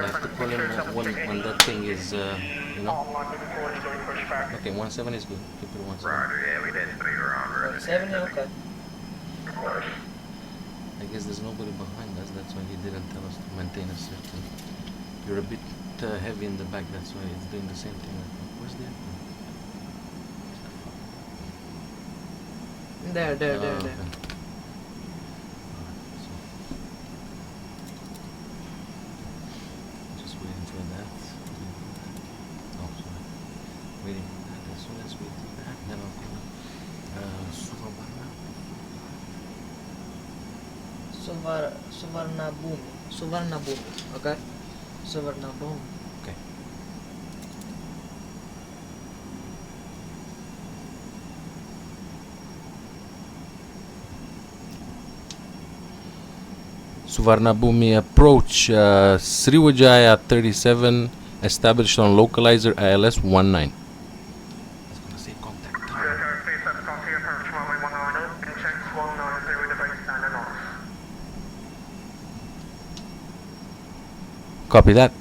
have to call him when that thing is, you know. Okay, 17 is good. Keep it 17. Yeah, we did, but you're on. 70, okay. I guess there's nobody behind us. That's why he didn't tell us to maintain a certain. You're a bit heavy in the back. That's why it's doing the same thing. Where's the airplane? There. Okay. Just waiting for that. Oh, sorry. Waiting for that. As soon as we do that, then I'll call Suvarnabhumi. Okay. Suvarnabhumi. Okay. Suvarnabhumi approach, Sriwijaya 37, established on localizer ILS 19. That's gonna say contact tower. Copy that.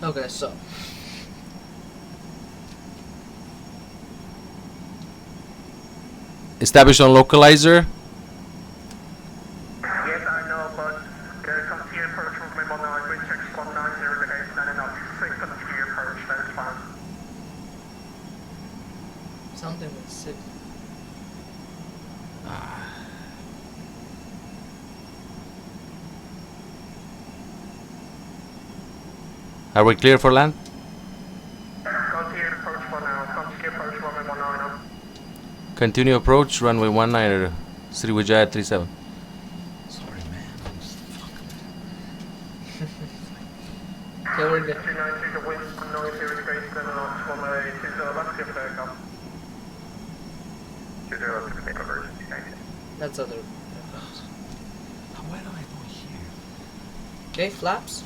Okay, so Established on localizer. Yes, I know, but come to your approach from my mobile line, wind checks 190, the gate standing up. Please come to your approach, that's fine. something with 6. Are we clear for land? Come to your approach for now, come to your approach runway 190. Continue approach, runway 19, Sriwijaya 37. Sorry, man. I'm just fucking. Okay, we're good. 290, the wind 190, the gate standing up. Runway 20 left, give it a go. 20 left, give it a emergency, thank you. That's other. Why do I go here? Okay, flaps.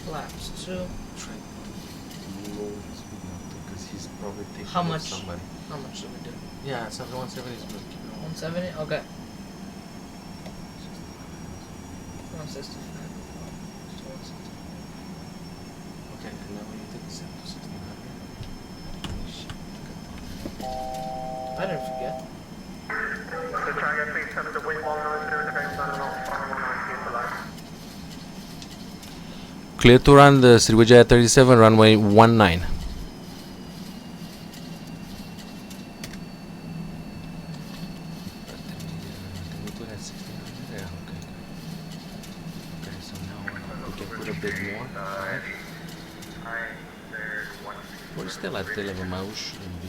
Flaps 2. Try to lower the speed now because he's probably taking How out much? somebody. How much should we do? Yeah, it's 170 is good. Keep it on. 170? Okay. 165. Okay, and now when you take the set to 1600. I didn't forget. So Tiger, please come to wind 190 indicates that not 190 for life. Clear to run the Sriwijaya 37 runway 19. We're still at 11 miles, shouldn't be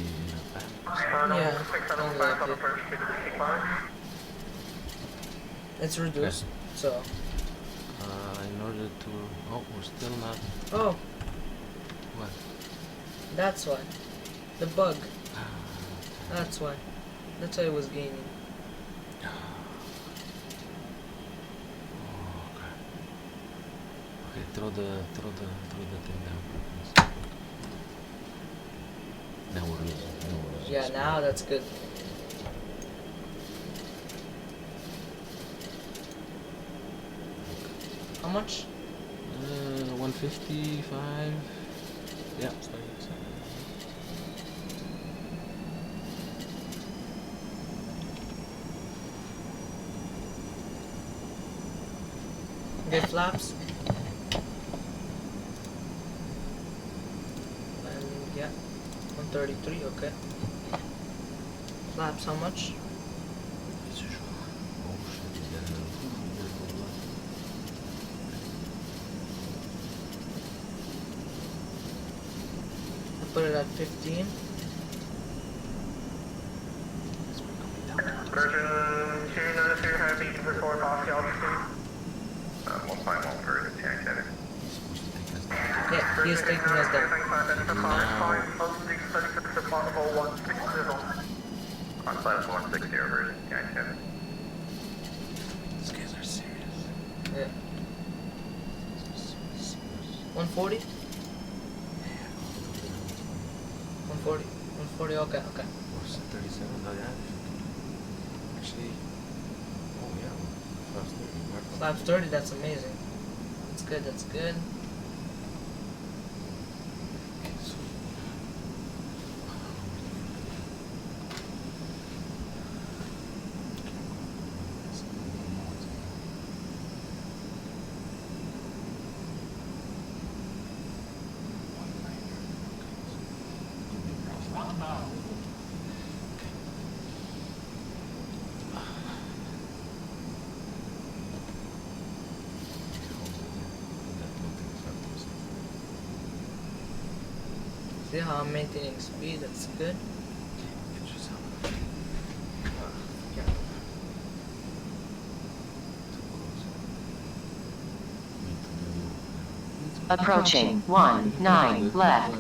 bad. Yeah, only like it. It's reduced, so. In order to... Oh, we're still not... Oh, What? that's why. The bug. That's why. That's why it was gaining. Okay, throw the thing down. Now we're losing. Yeah, now that's good. How much? 155. Yeah. Okay, flaps. And yeah, 133. Okay. Flaps. How much? Put it at 15. Version 292 has eaten before past the altitude. 1.1 for the tank heading. Yeah, he is taking us down. On class 160 over tank heading. These guys are serious. Yeah. 140? 140. 140, okay, okay. Or 37, no, yeah. Actually, oh yeah, flaps 30. Flaps 30, that's amazing. That's good, that's good. See how I'm maintaining speed, that's good. Approaching 19 left.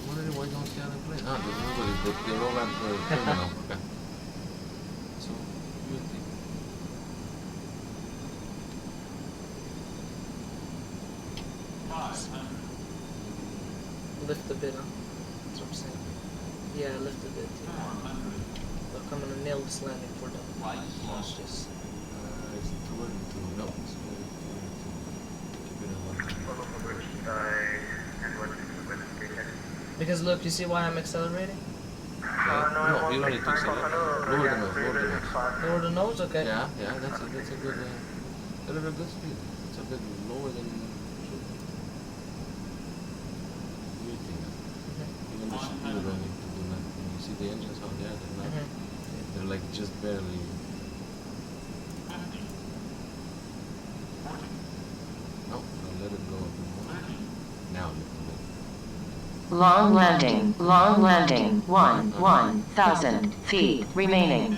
Wondering why you don't see other planes. Ah, there's nobody. They're all at the terminal. Okay. So, you think? Lift a bit, huh? That's what I'm saying. Yeah, lift a bit. Look, I'm gonna nail this landing for them. Watch this. It's too early to... No, it's too early to keep it on. Because look, you see why I'm accelerating? No, you don't need to accelerate. Lower the nose, lower the nose. Lower the nose? Okay. Yeah, that's a good, deliver good speed. It's a bit lower than should. You think even the speed you don't need to do nothing. You see the engines out there, they're not, they're like just barely. No, I'll let it go a bit more. Now lift a bit. Long landing, 1,000 feet remaining.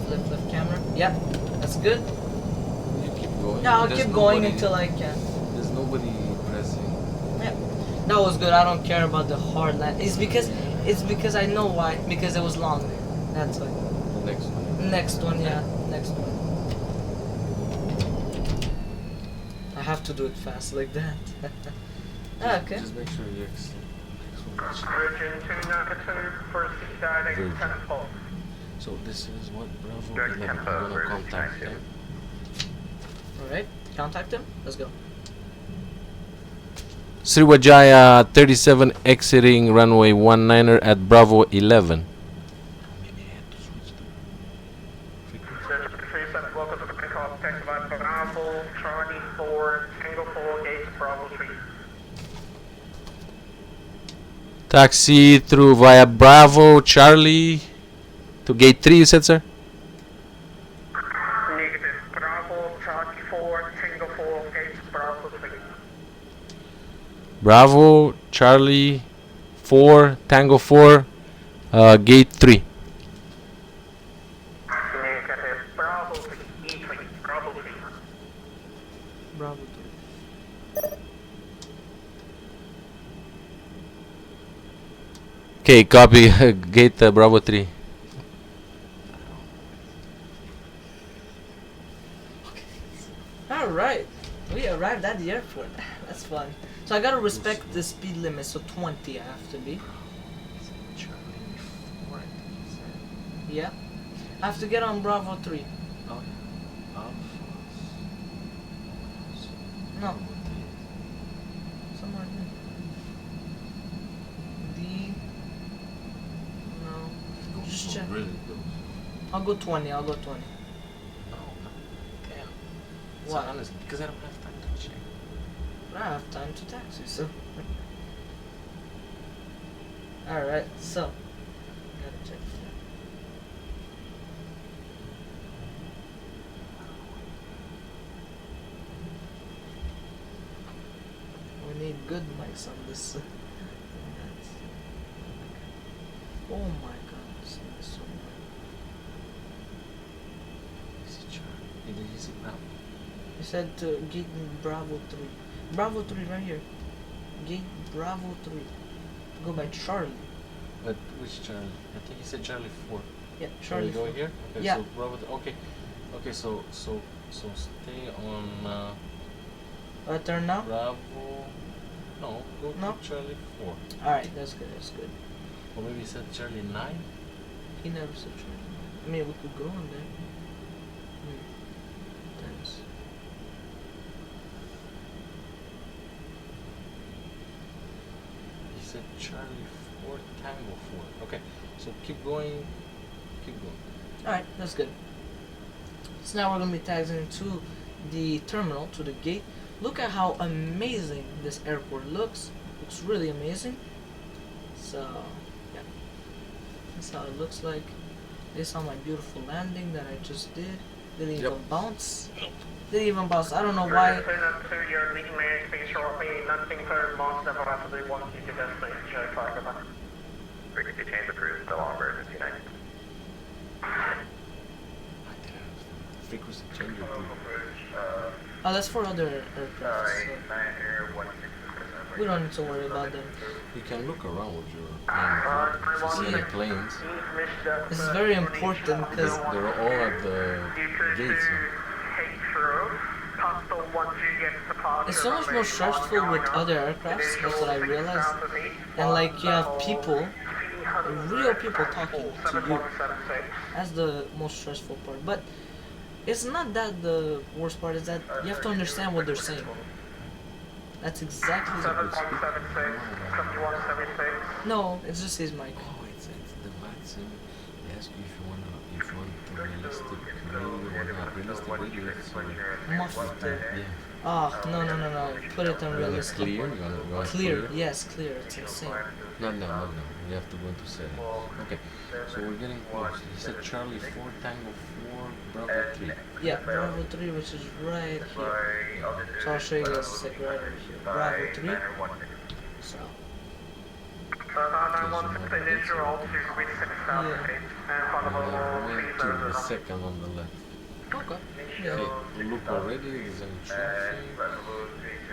Lift camera. Yeah, that's good. You keep going. Yeah, I'll There's keep going nobody- until I can. There's nobody pressing. Yeah. That was good. I don't care about the hard land. It's because I know why. Because it was long. That's why. The next one. Next one, yeah. Next one. I have to do it fast like that. Okay. Just make sure you exit. Virgin 292, first guiding Virgin. tempo. So this is what Bravo Good 11. tempo, I'm gonna Virgin contact 92. them. Alright. Contact him. Let's go. Sriwijaya 37 exiting runway 19er at Bravo 11. Welcome to the Bangkok Taxi by Bravo, Charlie 4, Tango 4, Gate Bravo 3. Taxi through via Bravo, Charlie to gate 3, you said, sir? Negative. Bravo, Charlie 4, Tango 4, Gate Bravo 3. Bravo, Charlie 4, Tango 4, gate 3. Negative. Bravo 3, E3, Bravo 3. Bravo 3. Okay, copy. Gate Bravo 3. Alright. We arrived at the airport. That's fun. So I gotta respect the speed limit, so 20 I have to be. Yeah. I have to get on Bravo 3. No. Somewhere here. D. No. Just check. Really close. I'll go 20. I'll go 20. No, damn. What? So honest, because I don't have time to check. I have time to taxi, so. Alright, so. Gotta check that. We need good mics on this. Oh my god, this thing is so bad. Is it Charlie? Did you see now? He said to gate Bravo 3. Bravo 3 right here. Gate Bravo 3. Go by Charlie. But which Charlie? I think he said Charlie 4. Yeah, Shall we Charlie. go 4. here? Okay, Yeah. so Bravo. Okay, okay. So stay on Turn now? Bravo. No, go No? to Charlie 4. Alright, that's good, that's good. Or maybe he said Charlie 9. He never said Charlie. I mean, we could go on there. Thanks. He said Charlie 4, Tango 4. Okay, so keep going. Keep going. Alright, that's good. So now we're gonna be taxiing to the terminal, to the gate. Look at how amazing this airport looks. Looks really amazing. So, yeah. That's how it looks like. This on my beautiful landing that I just did. Didn't even bounce. Didn't even bounce. I don't know why. To your leading man, please shortly, nothing further, most of us will want you to destination, Joe Clark. Frequency change approved, still on emergency 9. Frequency change approved. Oh, that's for other aircraft. So we don't need to worry about them. You can look around with your plane. See the planes. This is very important because They're all at the gates. it's so much more stressful with other aircrafts. That's what I realized. And like you have people, real people talking to you. That's the most stressful part. But it's not that the worst part is that you have to understand what they're saying. That's exactly No, it's just his mic. Oh, it's the vaccine. They ask you if you want the realistic radio or not realistic radio. Muffled. Yeah. Ah, no. Put it on realistic. Clear? You want Clear, yes, clear. It's insane. Not now. You have to go into settings. Okay, so we're getting close. You said Charlie 4, Tango 4, Bravo 3. Yeah, Bravo 3, which is right here. So I'll show you guys a sec right over here. Bravo 3. So. The second on the left. Okay. Okay, Yeah. we'll look already. Is there any traffic?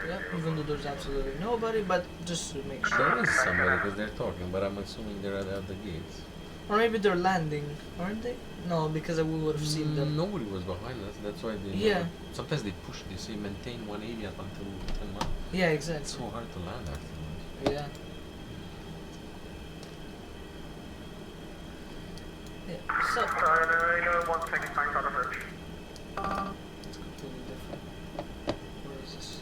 Yeah. Even though there's absolutely nobody, but just to make sure. There is somebody because they're talking, but I'm assuming they're at the gates. Or maybe they're landing, aren't they? No, because we would have seen them. Nobody was behind us. That's why they. Yeah. Sometimes they push. They say maintain 180 up until 10 miles. Yeah, It's exactly. so hard to land afterwards. Yeah. Yeah. So. One second, thanks on the bridge. It's completely different. Where is this?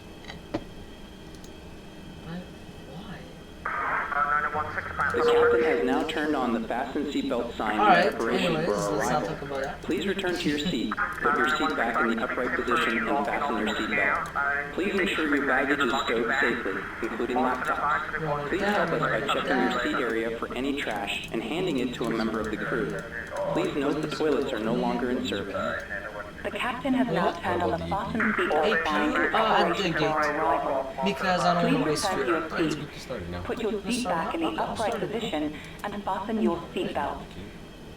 Why? The captain has now turned on the fasten seatbelt sign in Alright, preparation anyways, for our let's not arrival. talk about that. Please return to your seat, put your seat back in the upright position, and fasten your seatbelt. Please ensure your baggage is stowed safely, including laptops. Please help us by checking your seat area for any trash and handing it to a member of the crew. Please note the toilets are no longer in service. The captain has now turned on the fasten seatbelt sign in at the preparation for our gate. arrival. Because I don't Please want to waste return to fuel. your seat, Starting now. put your seat back in the upright position, and fasten your seatbelt.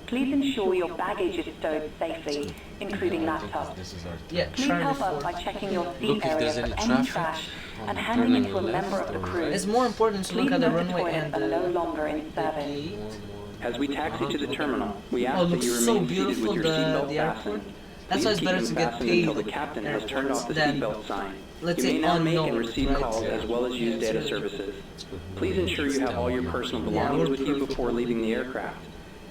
Please ensure your baggage is stowed safely, including laptops. This is our Yeah, Please try help us before. by checking your seat Look if area there's for any any traffic trash and on handing it turning to a left member of the or crew. right. It's more important to Please look at the note the runway toilets and are no the longer in service. gate. As we taxi to the terminal, we Oh, ask it that looks you so remain seated beautiful, with your the seatbelt airport. fastened. That's why Please it's keep better them to get fastened paid until the captain has turned off the than, seatbelt sign. let's You say, may now make and unknown, receive right? calls as well as use data services. Please ensure you have all your personal belongings with you before leaving the aircraft.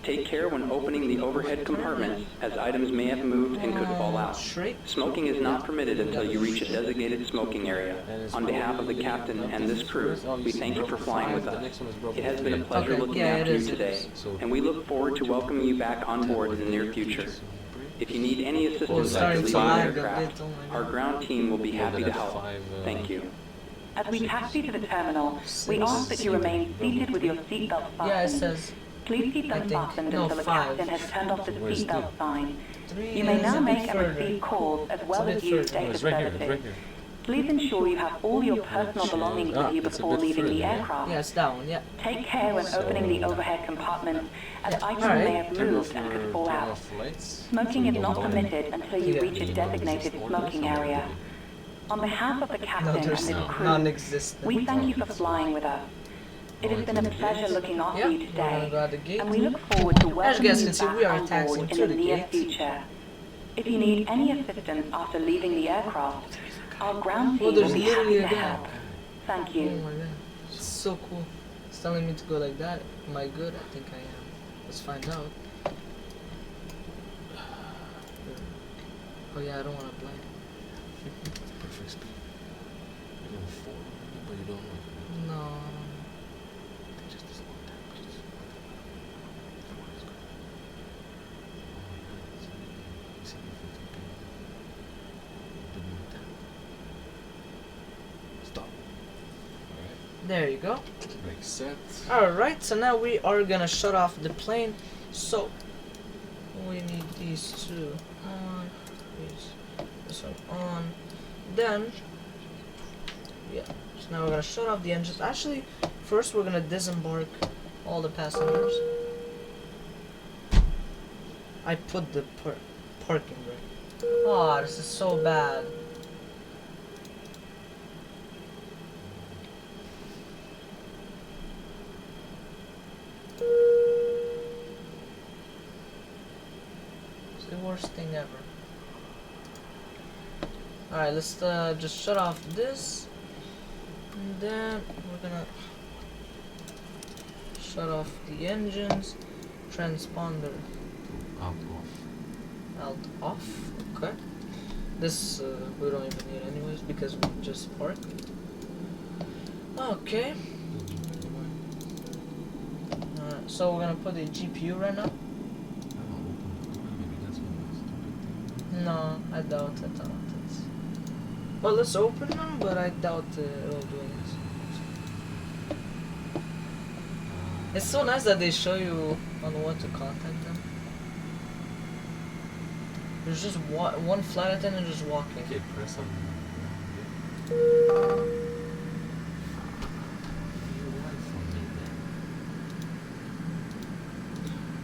Take care when opening the overhead compartments, as items may have moved and could fall out. Straight. Smoking is not permitted until you reach a designated smoking area. On behalf of the captain and this crew, we thank you for flying with us. It has been a pleasure Okay, looking yeah, it after you is, it today, is. and we look forward to welcoming you back on board in the near future. If you need any assistance after starting to leaving the lag a aircraft, bit, oh my our God. ground team will be happy to help. Thank you. As we taxi to the terminal, we ask that you remain seated with your seatbelt Yeah, it fastened. says Please keep I them think- fastened no, until the 5. captain has turned off the Where's seatbelt two? sign. 3 You may is now a bit make and further. receive calls as well a as bit use further. data It's right here. It's services. right here. Please ensure you have all your personal belongings with you it's a before bit leaving the further, yeah? aircraft. Yeah, it's that one, yeah. Take care when opening the overhead compartments, as items alright. may have moved and could fall out. Lights. Smoking is not Don't- permitted until you Yeah. reach a designated smoking area. On behalf of the No, captain and there's his crew, non-existent. we thank you for flying with us. It has been a pleasure looking after Yeah, you we're gonna today, go at the gate. and we look forward to welcoming guys you can see, back we are on taxiing board in to the the near gate. future. If you need any assistance after leaving the aircraft, our ground Well, team will there's be literally happy a to guy. help. Thank Oh you. my god. It's so cool. It's telling me to go like that. Am I good? I think I am. Let's find out. Oh yeah, I don't want to blind. Perfect speed. You know, 4, but you don't know. No. Just this one tap. Just 4 is good. See if it's okay. Do more tap. Stop. Alright. There you go. Brake set. Alright, so now we are gonna shut off the plane. So we need these two on. This one on. Then yeah. So now we're gonna shut off the engines. Actually, first we're gonna disembark all the passengers. I put the parking brake. Oh, this is so bad. It's the worst thing ever. Alright, let's just shut off this. And then we're gonna shut off the engines. Transponder Out out off. Okay. This we don't even need anyways because we just parked. Okay. Alright, so we're gonna put the GPU right now. No, I doubt it. Well, let's open them, but I doubt it'll do this. It's so nice that they show you on what to contact them. There's just one flight attendant just walking. Okay, press on.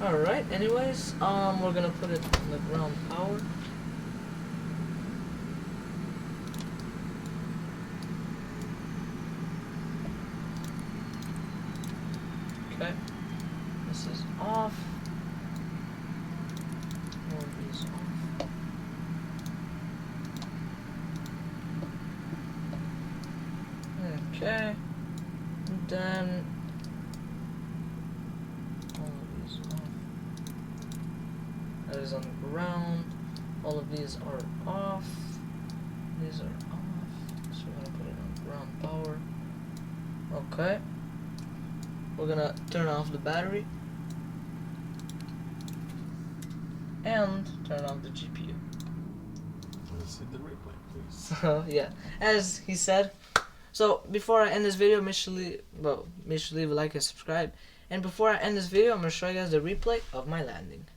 Alright, anyways, we're gonna put it on the ground power. This is off. All of these off. Okay. And then all of these off. That is on the ground. All of these are off. These are off. So we're gonna put it on ground power. Okay. We're gonna turn off the battery and turn on the GPU. Let's see the replay, please. So yeah, as he said. So before I end this video, make sure leave a like and subscribe. And before I end this video, I'm gonna show you guys the replay of my landing.